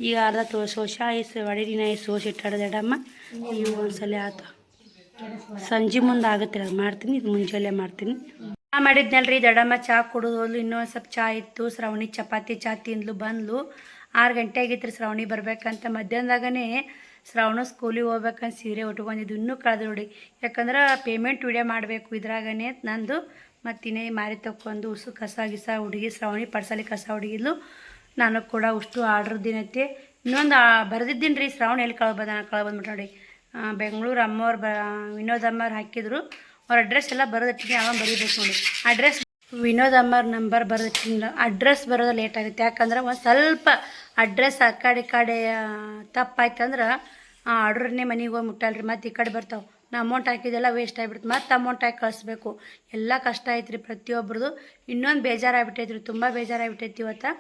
ಈಗ ಅರ್ಧ ಸೋಸಾ ಐಸ್ ಒಡಿನ ಐಸ್ ಸೋಸಿ ಇಟ್ಟಾಡ ದಡಮ್ಮ. ಇವು ಒಂದ್ಸಲ ಆತ ಸಂಜೆ ಮುಂದೆ ಆಗುತ್ತೆ ಅದು ಮಾಡ್ತೀನಿ, ಇದು ಮುಂಜಾನೆ ಮಾಡ್ತೀನಿ. ಚಾ ಮಾಡಿದ್ನಲ್ರಿ ದಡಮ್ಮ, ಚಾ ಕುಡಿದು ಇನ್ನೊಂದು ಸ್ವಲ್ಪ ಚಾ ಇತ್ತು. ಶ್ರಾವಣಿ ಚಪಾತಿ ಚಾ ತಿಂದ್ಲು, ಬಂದ್ಲು. 6 ಗಂಟೆ ಆಗಿತ್ತು ರೀ ಶ್ರಾವಣಿ ಬರ್ಬೇಕಂತ. ಮಧ್ಯಾಹ್ನದಾಗನೇ ಶ್ರಾವಣ ಸ್ಕೂಲಿಗೆ ಹೋಗ್ಬೇಕಂತ ಸೀರೆ ಉಟ್ಕೊಂಡಿದ್ದು, ಇನ್ನೂ ಕಳೆದು ನೋಡಿ. ಯಾಕಂದ್ರೆ ಪೇಮೆಂಟ್ ವಿಡಿಯೋ ಮಾಡಬೇಕು ಇದ್ರಾಗನೇ ನಂದು. ಮತ್ತಿನ್ನೇ ಮಾರಿ ತಕ್ಕೊಂಡು ಉಸು ಕಸ ಗಿಸ ಹುಡುಗಿ ಶ್ರಾವಣಿ ಪಡ್ಸಲಿ ಕಸ ಹುಡುಗಿದ್ಲು. ನಾನು ಕೂಡ ಅಷ್ಟು ಆರ್ಡ್ರ್ ದಿನೈತೆ. ಇನ್ನೊಂದು ಬರೆದಿದ್ದೀನಿ ರೀ, ಶ್ರಾವಣ ಎಲ್ಲಿ ಕಳ್ಬಂದ್ಬಿಟ್ಟು ನೋಡಿ. ಬೆಂಗಳೂರು ಅಮ್ಮವ್ರು ವಿನೋದ್ ಅಮ್ಮವ್ರು ಹಾಕಿದ್ರು, ಅವ್ರ ಅಡ್ರೆಸ್ ಎಲ್ಲ ಬರೋದಿಟ್ಟಿನಿ, ಅವಾಗ ಬರೀಬೇಕು ನೋಡಿ. ಅಡ್ರೆಸ್ ವಿನೋದ್ ಅಮ್ಮವ್ರ ನಂಬರ್ ಬರೋದಿಟ್ಟಿಲ್ಲ, ಅಡ್ರೆಸ್ ಬರೋದು ಲೇಟ್ ಆಗುತ್ತೆ. ಯಾಕಂದ್ರೆ ಒಂದು ಸ್ವಲ್ಪ ಅಡ್ರೆಸ್ ಆ ಕಡೆ ತಪ್ಪಾಯ್ತಂದ್ರೆ ಆ ಆರ್ಡ್ರನ್ನೇ ಮನೆಗೆ ಹೋಗಿ ಮುಟ್ಟಲ್ರಿ, ಮತ್ತು ಈ ಕಡೆ ಬರ್ತಾವೆ. ನಾ ಅಮೌಂಟ್ ಹಾಕಿದ್ದೆಲ್ಲ ವೇಸ್ಟ್ ಆಗಿಬಿಡ್ತು, ಮತ್ತು ಅಮೌಂಟ್ ಹಾಕಿ ಕಳಿಸ್ಬೇಕು. ಎಲ್ಲ ಕಷ್ಟ ಐತ್ರಿ ಪ್ರತಿಯೊಬ್ರದ್ದು. ಇನ್ನೊಂದು ಬೇಜಾರಾಗ್ಬಿಟ್ಟೈತ್ರಿ, ತುಂಬ ಬೇಜಾರಾಗ್ಬಿಟ್ಟೈತಿ. ಇವತ್ತು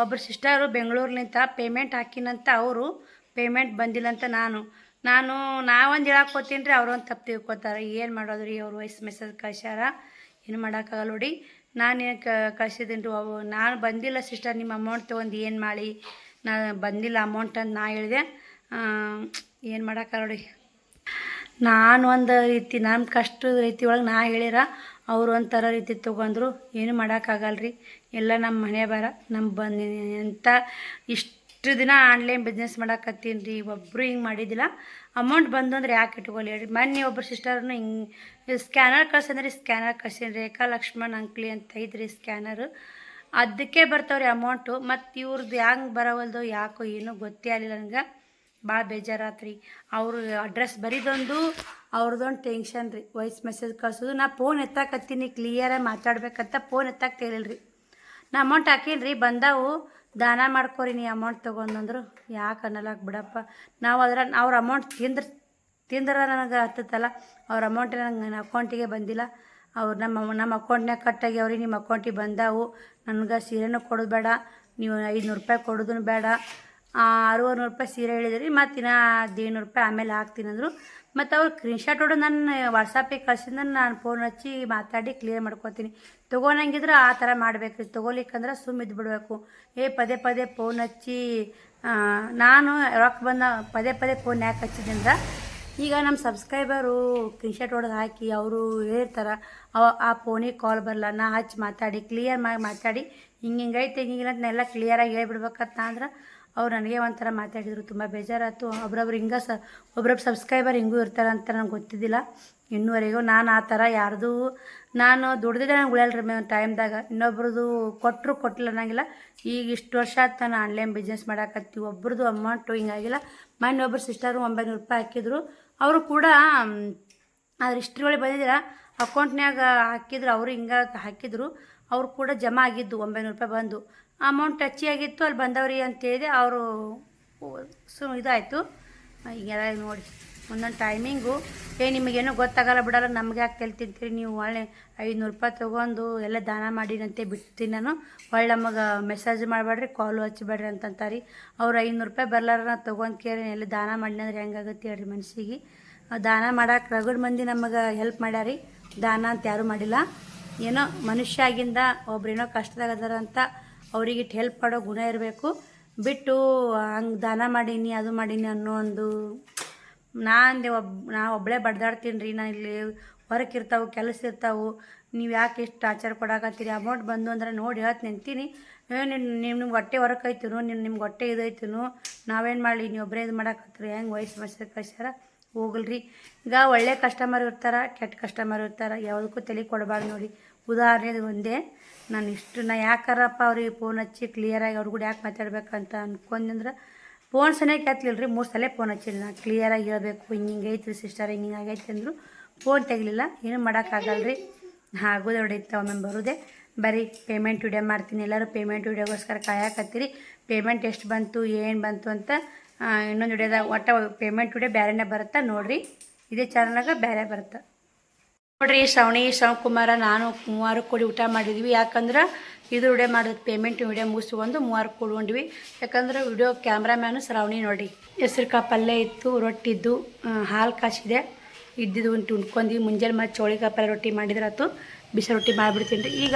ಒಬ್ಬರು ಸಿಸ್ಟರು ಬೆಂಗಳೂರಿನಿಂದ ಪೇಮೆಂಟ್ ಹಾಕಿನಂತ, ಅವರು ಪೇಮೆಂಟ್ ಬಂದಿಲ್ಲಂತ. ನಾವೊಂದು ಹೇಳಕ್ಕೆ ಹೋಗ್ತೀನಿ ರೀ, ಅವ್ರೊಂದು ತಪ್ಪು ತಿಳ್ಕೊತಾರೆ. ಏನು ಮಾಡೋದು ರೀ, ಅವ್ರು ವಾಯ್ಸ್ ಮೆಸೇಜ್ ಕಳ್ಸ್ಯಾರ, ಏನು ಮಾಡೋಕ್ಕಾಗಲ್ಲ ನೋಡಿ. ನಾನು ಕಳ್ಸಿದ್ದೀನಿ ರೀ, ನಾನು ಬಂದಿಲ್ಲ ಸಿಸ್ಟರ್, ನಿಮ್ಮ ಅಮೌಂಟ್ ತೊಗೊಂಡು ಏನು ಮಾಡಿ, ನಾನು ಬಂದಿಲ್ಲ ಅಮೌಂಟ್ ಅಂತ ನಾ ಹೇಳಿದೆ. ಏನು ಮಾಡೋಕ್ಕಾಗಲ್ಲ ನೋಡಿ. ನಾನು ಒಂದು ರೀತಿ ನಮ್ಮ ಕಷ್ಟದ ರೀತಿ ಒಳಗೆ ನಾ ಹೇಳಿರ, ಅವರು ಒಂಥರ ರೀತಿ ತೊಗೊಂಡ್ರು. ಏನು ಮಾಡೋಕ್ಕಾಗಲ್ಲ ರೀ, ಎಲ್ಲ ನಮ್ಮ ಮನೆ ಬರ. ನಮ್ಮ ಎಂಥ ಇಷ್ಟು ದಿನ ಆನ್ಲೈನ್ ಬಿಸ್ನೆಸ್ ಮಾಡಕತ್ತೀನಿ ರೀ, ಒಬ್ಬರು ಹಿಂಗೆ ಮಾಡಿದ್ದಿಲ್ಲ. ಅಮೌಂಟ್ ಬಂದು ಅಂದ್ರೆ ಯಾಕೆ ಇಟ್ಕೊಳ್ಳಿ ಹೇಳಿ. ಮೊನ್ನೆ ಒಬ್ಬರು ಸಿಸ್ಟರ್ನು ಹಿಂಗೆ ಸ್ಕ್ಯಾನರ್ ಕಳ್ಸಂದ್ರಿ, ಸ್ಕ್ಯಾನರ್ ಕಳ್ಸೀನಿ. ರೇಖಾ ಲಕ್ಷ್ಮಣ್ ಅಂಕ್ಲಿ ಅಂತ ಐತ್ರಿ ಸ್ಕ್ಯಾನರು, ಅದಕ್ಕೆ ಬರ್ತಾವ್ರಿ ಅಮೌಂಟು. ಮತ್ತು ಇವ್ರದ್ದು ಹೆಂಗೆ ಬರೋವಲ್ದು ಯಾಕೋ ಏನೋ ಗೊತ್ತೇ ಆಗಲಿಲ್ಲ ನನಗೆ. ಭಾಳ ಬೇಜಾರಾತ್ರಿ. ಅವರು ಅಡ್ರೆಸ್ ಬರೀದೊಂದು ಅವ್ರದ್ದೊಂದು ಟೆನ್ಷನ್ ರೀ, ವಾಯ್ಸ್ ಮೆಸೇಜ್ ಕಳ್ಸೋದು. ನಾ ಫೋನ್ ಎತ್ತಾಕತ್ತೀನಿ, ಕ್ಲಿಯರಾಗಿ ಮಾತಾಡ್ಬೇಕಂತ ಫೋನ್ ಎತ್ತಾಕ ಹೇಳಿಲ್ರಿ. ನಾ ಅಮೌಂಟ್ ಹಾಕೀನಿ ರೀ, ಬಂದಾವು, ದಾನ ಮಾಡ್ಕೊರಿ ನೀ ಅಮೌಂಟ್ ತೊಗೊಂಡ್ರು. ಯಾಕೆ ಅನ್ನಲಾಕ ಬಿಡಪ್ಪ. ನಾವು ಅವ್ರ ಅಮೌಂಟ್ ತಿಂದ್ರೆ ನನಗೆ ಹತ್ತತ್ತಲ್ಲ, ಅವ್ರ ಅಮೌಂಟ್ ನನ್ನ ಅಕೌಂಟಿಗೆ ಬಂದಿಲ್ಲ. ಅವ್ರು ನಮ್ಮ ಅಕೌಂಟ್ನಾಗ ಕಟ್ಟಾಗ್ಯಾವ್ರಿ, ನಿಮ್ಮ ಅಕೌಂಟಿಗೆ ಬಂದಾವು. ನನಗೆ ಸೀರೆನೂ ಕೊಡೋದು ಬೇಡ, ನೀವು 500 ರೂಪಾಯಿ ಕೊಡೋದು ಬೇಡ. 600 ರೂಪಾಯಿ ಸೀರೆ ಹೇಳಿದ್ರಿ, ಮತ್ತು ಇನ್ನು 100 ರೂಪಾಯಿ ಆಮೇಲೆ ಹಾಕ್ತೀನಂದ್ರು. ಮತ್ತು ಅವ್ರು ಸ್ಕ್ರೀನ್ಶಾಟ್ ಹೊಡೆದು ನನ್ನ ವಾಟ್ಸಪ್ಪಿಗೆ ಕಳ್ಸಿದ್ರೆ ನಾನು ಫೋನ್ ಹಚ್ಚಿ ಮಾತಾಡಿ ಕ್ಲಿಯರ್ ಮಾಡ್ಕೊತೀನಿ. ತೊಗೊಳಂಗಿದ್ರೆ ಆ ಥರ ಮಾಡ್ಬೇಕ್ರಿ, ತೊಗೊಲಿಕ್ಕಂದ್ರೆ ಸುಮ್ಮ ಇದ್ದು ಬಿಡಬೇಕು. ಪದೇ ಪದೇ ಫೋನ್ ಹಚ್ಚಿ ನಾನು ರೊಕ್ಕ ಬಂದ ಪದೇ ಫೋನ್ ಯಾಕೆ ಹಚ್ಚಿದ್ದೆ ಅಂದ್ರೆ, ಈಗ ನಮ್ಮ ಸಬ್ಸ್ಕ್ರೈಬರು ಸ್ಕ್ರೀನ್ಶಾಟ್ ಹೊಡೆದು ಹಾಕಿ ಅವರು ಹೇಳ್ತಾರೆ ಆ ಫೋನಿಗೆ ಕಾಲ್ ಬರಲ್ಲ, ನಾ ಹಚ್ಚಿ ಮಾತಾಡಿ ಕ್ಲಿಯರ್ ಮಾತಾಡಿ ಹಿಂಗೈತೆ ಹಿಂಗಿಲ್ಲ ಎಲ್ಲ ಕ್ಲಿಯರಾಗಿ ಹೇಳ್ಬಿಡ್ಬೇಕಂತ ಅಂದ್ರೆ ಅವ್ರು ನನಗೆ ಒಂಥರ ಮಾತಾಡಿದರು. ತುಂಬ ಬೇಜಾರಾಯ್ತು. ಒಬ್ರೊಬ್ರು ಹಿಂಗೆ ಒಬ್ರೊಬ್ರು ಸಬ್ಸ್ಕ್ರೈಬರ್ ಹಿಂಗೂ ಇರ್ತಾರೆ ಅಂತ ನಂಗೆ ಗೊತ್ತಿದ್ದಿಲ್ಲ ಇನ್ನೂವರೆಗೂ. ನಾನು ಆ ಥರ ಯಾರ್ದು ನಾನು ದುಡ್ದಿದ್ದೆ ನಂಗೆ ಉಳಿಯಲ್ರಿ ಟೈಮ್ದಾಗ, ಇನ್ನೊಬ್ರದ್ದು ಕೊಟ್ಟರು ಕೊಟ್ಟಿಲ್ಲ ಅನ್ನಂಗಿಲ್ಲ. ಈಗ ಇಷ್ಟು ವರ್ಷ ಆಯ್ತು ನಾನು ಆನ್ಲೈನ್ ಬಿಸ್ನೆಸ್ ಮಾಡಾಕತ್ತೀವಿ. ಒಬ್ರದ್ದು ಅಮೌಂಟು ಹಿಂಗಾಗಿಲ್ಲ. ಮೊನ್ನೆ ಒಬ್ಬರು ಸಿಸ್ಟರು 900 ರೂಪಾಯಿ ಹಾಕಿದ್ರು. ಅವರು ಕೂಡ ಅದ್ರ ಹಿಸ್ಟ್ರಿ ಒಳಗೆ ಬಂದಿದ್ದೀರ ಅಕೌಂಟ್ನ್ಯಾಗ ಹಾಕಿದ್ರು, ಅವರು ಹಿಂಗೆ ಹಾಕಿದ್ರು. ಅವ್ರು ಕೂಡ ಜಮಾ ಆಗಿದ್ದು 900 ರೂಪಾಯಿ ಬಂದು ಅಮೌಂಟ್ ಟಚ್ ಆಗಿತ್ತು ಅಲ್ಲಿ ಬಂದವ್ರಿ ಅಂತೇಳಿದೆ. ಅವರು ಇದಾಯಿತು. ಈಗೆಲ್ಲ ನೋಡಿ ಒಂದೊಂದು ಟೈಮಿಂಗು ನಿಮಗೇನೋ ಗೊತ್ತಾಗಲ್ಲ ಬಿಡಲ್ಲ, ನಮಗೆ ಯಾಕೆ ತಿಂತೀರಿ ನೀವು, ಒಳ್ಳೆ 500 ರೂಪಾಯಿ ತೊಗೊಂಡು ಎಲ್ಲ ದಾನ ಮಾಡಿನಂತೆ ಬಿಡ್ತೀನಿ ನಾನು, ಒಳ್ಳೆ ನಮಗೆ ಮೆಸೇಜ್ ಮಾಡಬೇಡ್ರಿ ಕಾಲು ಹಚ್ಚಬೇಡ್ರಿ ಅಂತಂತಾರೆ. ಅವ್ರು 500 ರೂಪಾಯಿ ಬರ್ಲಾರ ತೊಗೊಂಡು ಕೇಳಿ ಎಲ್ಲ ದಾನ ಮಾಡಿನ ಅಂದ್ರೆ ಹೆಂಗಾಗತ್ತೆ ಹೇಳ್ರಿ ಮನಸ್ಸಿಗೆ. ದಾನ ಮಾಡೋಕೆ ರಗಡ್ ಮಂದಿ ನಮಗೆ ಹೆಲ್ಪ್ ಮಾಡ್ಯಾರಿ, ದಾನ ಅಂತ ಯಾರೂ ಮಾಡಿಲ್ಲ. ಏನೋ ಮನುಷ್ಯ ಆಗಿಂದ ಒಬ್ರೇನೋ ಕಷ್ಟದಾಗದಾರ ಅಂತ ಅವ್ರಿಗೆ ಹೆಲ್ಪ್ ಮಾಡೋ ಗುಣ ಇರಬೇಕು ಬಿಟ್ಟು ಹಂಗೆ ದಾನ ಮಾಡೀನಿ ಅದು ಮಾಡೀನಿ ಅನ್ನೋ ಒಂದು ನಾ ಒಬ್ಬಳೇ ಬಡ್ದಾಡ್ತೀನಿ ರೀ. ನಾನು ಇಲ್ಲಿ ಹೊರಗೆ ಇರ್ತಾವೆ ಕೆಲಸ ಇರ್ತಾವೆ, ನೀವು ಯಾಕೆ ಎಷ್ಟು ಟಾರ್ಚರ್ ಕೊಡಾಕತ್ತೀರಿ, ಅಮೌಂಟ್ ಬಂದು ಅಂದ್ರೆ ನೋಡಿ ಹೇಳ್ತು ನಿಂತೀನಿ. ನಿಮ್ಗೆ ಹೊಟ್ಟೆ ಹೊರಗೆ ಐತಿನೋ ನಿಮ್ಗೆ ಹೊಟ್ಟೆ ಇದೈತಿನೋ, ನಾವೇನು ಮಾಡಲಿ ನೀವು ಒಬ್ಬರೇ ಇದು ಮಾಡಾಕತ್ತೀರಿ, ಹೆಂಗೆ ವಯಸ್ಸು ಮನುಷ್ಯರು ಕಳ್ಸ್ಯಾರ ಹೋಗಲ್ರಿ. ಈಗ ಒಳ್ಳೆ ಕಸ್ಟಮರ್ ಇರ್ತಾರೆ, ಕೆಟ್ಟ ಕಸ್ಟಮರ್ ಇರ್ತಾರೆ, ಯಾವುದಕ್ಕೂ ತಲೆ ಕೊಡಬಾರ್ದು ನೋಡಿ. ಉದಾಹರಣೆದು ಒಂದೇ, ನಾ ಯಾಕಾರಪ್ಪ ಅವ್ರಿಗೆ ಫೋನ್ ಹಚ್ಚಿ ಕ್ಲಿಯರಾಗಿ ಅವ್ರು ಕೂಡ ಯಾಕೆ ಮಾತಾಡ್ಬೇಕಂತ ಅಂದ್ಕೊಂಡ್ರೆ ಫೋನ್ ಸನಿಯಕ್ಕೆ ಹತ್ತಲಿಲ್ಲ ರೀ. 3 ಸಲ ಫೋನ್ ಹಚ್ಚಿಲ್ಲ, ನಾನು ಕ್ಲಿಯರಾಗಿ ಹೇಳಬೇಕು ಹಿಂಗೆ ಐತ್ರಿ ಸಿಸ್ಟರ್ ಹಿಂಗೆ ಆಗೈತೆ ಅಂದರು. ಫೋನ್ ತೆಗಲಿಲ್ಲ, ಏನೂ ಮಾಡೋಕ್ಕಾಗಲ್ಲ ರೀ. ಆಗೋದು ಹೊಡಿತಾವೆ ಒಮ್ಮೆ ಬರೋದೇ. ಬರೀ ಪೇಮೆಂಟ್ ವಿಡಿಯೋ ಮಾಡ್ತೀನಿ, ಎಲ್ಲರೂ ಪೇಮೆಂಟ್ ವಿಡಿಯೋಗೋಸ್ಕರ ಕಾಯಕತ್ತೀರಿ. ಪೇಮೆಂಟ್ ಎಷ್ಟು ಬಂತು ಏನು ಬಂತು ಅಂತ ಇನ್ನೊಂದು ವಿಡಿಯೋದಾಗ ಒಟ್ಟು ಪೇಮೆಂಟ್ ವಿಡಿಯೋ ಬೇರೆನೇ ಬರುತ್ತೆ ನೋಡಿರಿ. ಇದೇ ಚಾನಲ್ನಾಗ ಬೇರೆ ಬರುತ್ತೆ ನೋಡಿರಿ. ಶ್ರವಣಕುಮಾರ ನಾನು 3 ಕೂಡಿ ಊಟ ಮಾಡಿದ್ವಿ. ಯಾಕಂದ್ರೆ ಇದು ವಿಡಿಯೋ ಮಾಡೋದು ಪೇಮೆಂಟ್ ವಿಡಿಯೋ ಮುಗಿಸ್ಕೊಂಡು 3 ಕೂಡ್ಕೊಂಡ್ವಿ. ಯಾಕಂದ್ರೆ ವಿಡಿಯೋ ಕ್ಯಾಮ್ರಾಮ್ಯಾನು ಶ್ರಾವಣಿ ನೋಡಿ. ಹೆಸ್ರುಕಾಳು ಪಲ್ಯ ಇತ್ತು, ರೊಟ್ಟಿ ಇದ್ದು, ಹಾಲು ಕಾಸಿದೆ ಇದ್ದಿದ್ದು ಉಣ್ಕೊಂಡ್ವಿ. ಮುಂಜಾನೆ ಮತ್ತು ಚೌಳಿಕಾಯಿ ಪಲ್ಯ ರೊಟ್ಟಿ ಮಾಡಿದ್ರಾತು, ಬಿಸಿ ರೊಟ್ಟಿ ಮಾಡಿಬಿಡ್ತೀನಿ ರೀ. ಈಗ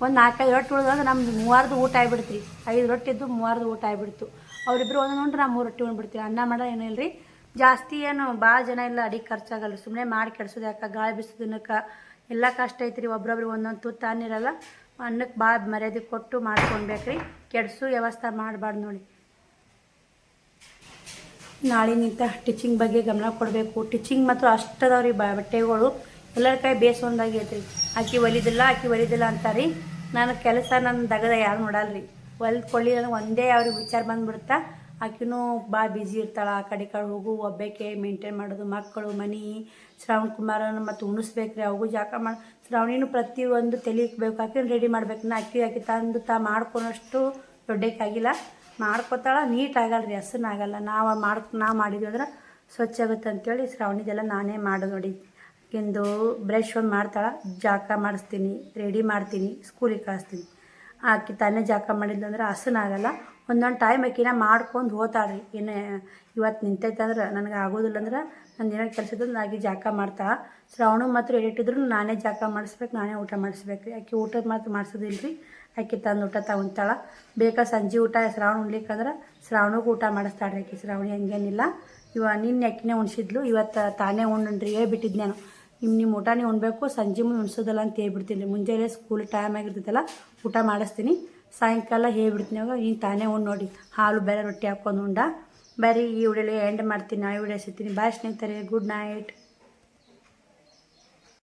ಒಂದು 4-5 ರೊಟ್ಟಿ ಉಳಿದ್ರೆ ನಮ್ದು 3 ಊಟ ಆಗಿಬಿಡ್ತು ರೀ. 5 ರೊಟ್ಟಿ ಇದ್ದು 3 ಊಟ ಆಗಿಬಿಡ್ತು. ಅವರಿಬ್ಬರು ಒಂದೊಂದು ಉಂಡ್ರೆ ನಾವು 3 ರೊಟ್ಟಿ ಉಣ್ಬಿಡ್ತೀವಿ. ಅನ್ನ ಮಾಡೋ ಏನಿಲ್ಲ ರೀ. ಜಾಸ್ತಿ ಏನು ಭಾಳ ಜನ ಇಲ್ಲ, ಅಡಿಗೆ ಖರ್ಚಾಗಲ್ಲ. ಸುಮ್ಮನೆ ಮಾಡಿ ಕೆಡ್ಸೋದು ಯಾಕೆ, ಗಾಳಿ ಬಿಸಿದಿನಕ್ಕೆ ಎಲ್ಲ ಕಷ್ಟ ಐತ್ರಿ. ಒಬ್ರೊಬ್ರಿಗೆ ಒಂದೊಂದು ತುತ್ತು ಅನ್ನಿರಲ್ಲ, ಅನ್ನಕ್ಕೆ ಭಾಳ ಮರ್ಯಾದೆ ಕೊಟ್ಟು ಮಾಡ್ಕೊಳ್ಬೇಕ್ರಿ. ಕೆಡ್ಸು ವ್ಯವಸ್ಥೆ ಮಾಡಬಾರ್ದು ನೋಡಿ. ನಾಳಿನಿಂದ ಟೀಚಿಂಗ್ ಬಗ್ಗೆ ಗಮನ ಕೊಡಬೇಕು. ಟೀಚಿಂಗ್ ಮಾತ್ರ ಅಷ್ಟದವ್ರಿ ಬಟ್ಟೆಗಳು ಎಲ್ಲರ ಕೈ ಬೇಸೊಂದಾಗೈತೆ ರೀ. ಆಕಿ ಒಲಿದಿಲ್ಲ ಅಂತಾರೆ. ನಾನು ಕೆಲಸ ನನ್ನ ದಗದ ಯಾರು ನೋಡಲ್ರಿ. ಹೊಲ್ಕೊಳ್ಳಿ ನನಗೆ ಒಂದೇ ಅವ್ರಿಗೆ ವಿಚಾರ ಬಂದುಬಿಡ್ತಾ. ಆಕಿನೂ ಭಾಳ ಬ್ಯುಸಿ ಇರ್ತಾಳೆ, ಆ ಕಡೆ ಹೋಗು ಒಬ್ಬಾಕೆ ಮೇಂಟೈನ್ ಮಾಡೋದು, ಮಕ್ಕಳು ಮನೆ. ಶ್ರವಣಕುಮಾರನ ಮತ್ತು ಉಣಿಸ್ಬೇಕು ರೀ, ಅವಾಗೂ ಜಾಕ ಮಾಡಿ. ಶ್ರಾವಣಿನೂ ಪ್ರತಿಯೊಂದು ತಲೆ ಇಕ್ಬೇಕು, ಆಕಿನ ರೆಡಿ ಮಾಡ್ಬೇಕು. ಆಕಿ ತಂದು ಮಾಡ್ಕೊಳೋಷ್ಟು ದೊಡ್ಡಕ್ಕಾಗಿಲ್ಲ, ಮಾಡ್ಕೊತಾಳ. ನೀಟ್ ಆಗಲ್ಲ ರೀ, ಹಸನಾಗಲ್ಲ. ನಾವು ಮಾಡಿದ್ವಿ ಅಂದ್ರೆ ಸ್ವಚ್ಛ ಆಗುತ್ತೆ ಅಂತೇಳಿ ಶ್ರಾವಣಿದೆಲ್ಲ ನಾನೇ ಮಾಡೋದು ನೋಡಿ. ಆಕಿಂದು ಬ್ರಷ್ ಒಂದು ಮಾಡ್ತಾಳೆ, ಜಾಕ ಮಾಡಿಸ್ತೀನಿ, ರೆಡಿ ಮಾಡ್ತೀನಿ, ಸ್ಕೂಲಿಗೆ ಕಳಿಸ್ತೀನಿ. ಆಕಿ ತಾನೇ ಜಾಕ ಮಾಡಿದ್ಲಂದ್ರೆ ಹಸನಾಗಲ್ಲ. ಒಂದೊಂದು ಟೈಮ್ ಆಕಿನ ಮಾಡ್ಕೊಂಡು ಹೋತಾಳ್ರಿ. ಏನು ಇವತ್ತು ನಿಂತೈತೆ ಅಂದ್ರೆ ನನಗೆ ಆಗೋದಿಲ್ಲ ಅಂದ್ರೆ ನಂದು ಏನೋ ಕೆಲಸ ಇದ್ದು ಆಗಿ ಜಾಕ ಮಾಡ್ತಾಳೆ. ಶ್ರಾವಣ ಮಾತ್ರ ಎಡಿಟ್ಟಿದ್ರು ನಾನೇ ಜಾಕ ಮಾಡಿಸ್ಬೇಕು, ನಾನೇ ಊಟ ಮಾಡಿಸ್ಬೇಕು ರೀ. ಆಕೆ ಊಟದ ಮಾತ್ರ ಮಾಡಿಸೋದಿಲ್ಲ ರೀ. ಆಕೆ ತಂದು ಊಟ ತಗೊಂತಾಳೆ. ಬೇಕಾ ಸಂಜೆ ಊಟ ಶ್ರಾವಣ ಉಣ್ಲಿಕ್ಕಂದ್ರೆ ಶ್ರಾವಣಗೂ ಊಟ ಮಾಡಿಸ್ತಾಳ್ರಿ ಆಕೆ. ಶ್ರಾವಣಿ ಹಂಗೇನಿಲ್ಲ. ನಿನ್ನೆ ಆಕಿನೇ ಉಣ್ಸಿದ್ಲು, ಇವತ್ತು ತಾನೇ ಉಣ್ಣ್ರಿ. ಹೇಳ್ಬಿಟ್ಟಿದ್ದು ನಾನು, ನಿಮ್ಮ ಊಟ ನೀವು ಉಣ್ಬೇಕು, ಸಂಜೆ ಮುಂದೆ ಉಣ್ಸೋದಲ್ಲ ಅಂತ ಹೇಳ್ಬಿಡ್ತೀನಿ ರೀ. ಮುಂಜಾನೆ ಸ್ಕೂಲ್ ಟೈಮ್ ಆಗಿರ್ತೈತಲ್ಲ ಊಟ ಮಾಡಿಸ್ತೀನಿ, ಸಾಯಂಕಾಲ ಹೇಳ್ಬಿಡ್ತೀನಿ. ಅವಾಗ ನೀನು ತಾನೇ ಉಣ್ಣು ನೋಡಿ, ಹಾಲು ಬೇರೆ ರೊಟ್ಟಿ ಹಾಕ್ಕೊಂಡು ಉಂಡ. ಬರೀ ಈ ವಿಡಿಯೋಲಿ ಎಂಡ್ ಮಾಡ್ತೀನಿ. ಆ ವಿಡಿಯೋ ಸಿಗ್ತೀನಿ. ಬಾಯ್ ಸ್ನೇಹಿತರೆ, ಗುಡ್ ನೈಟ್.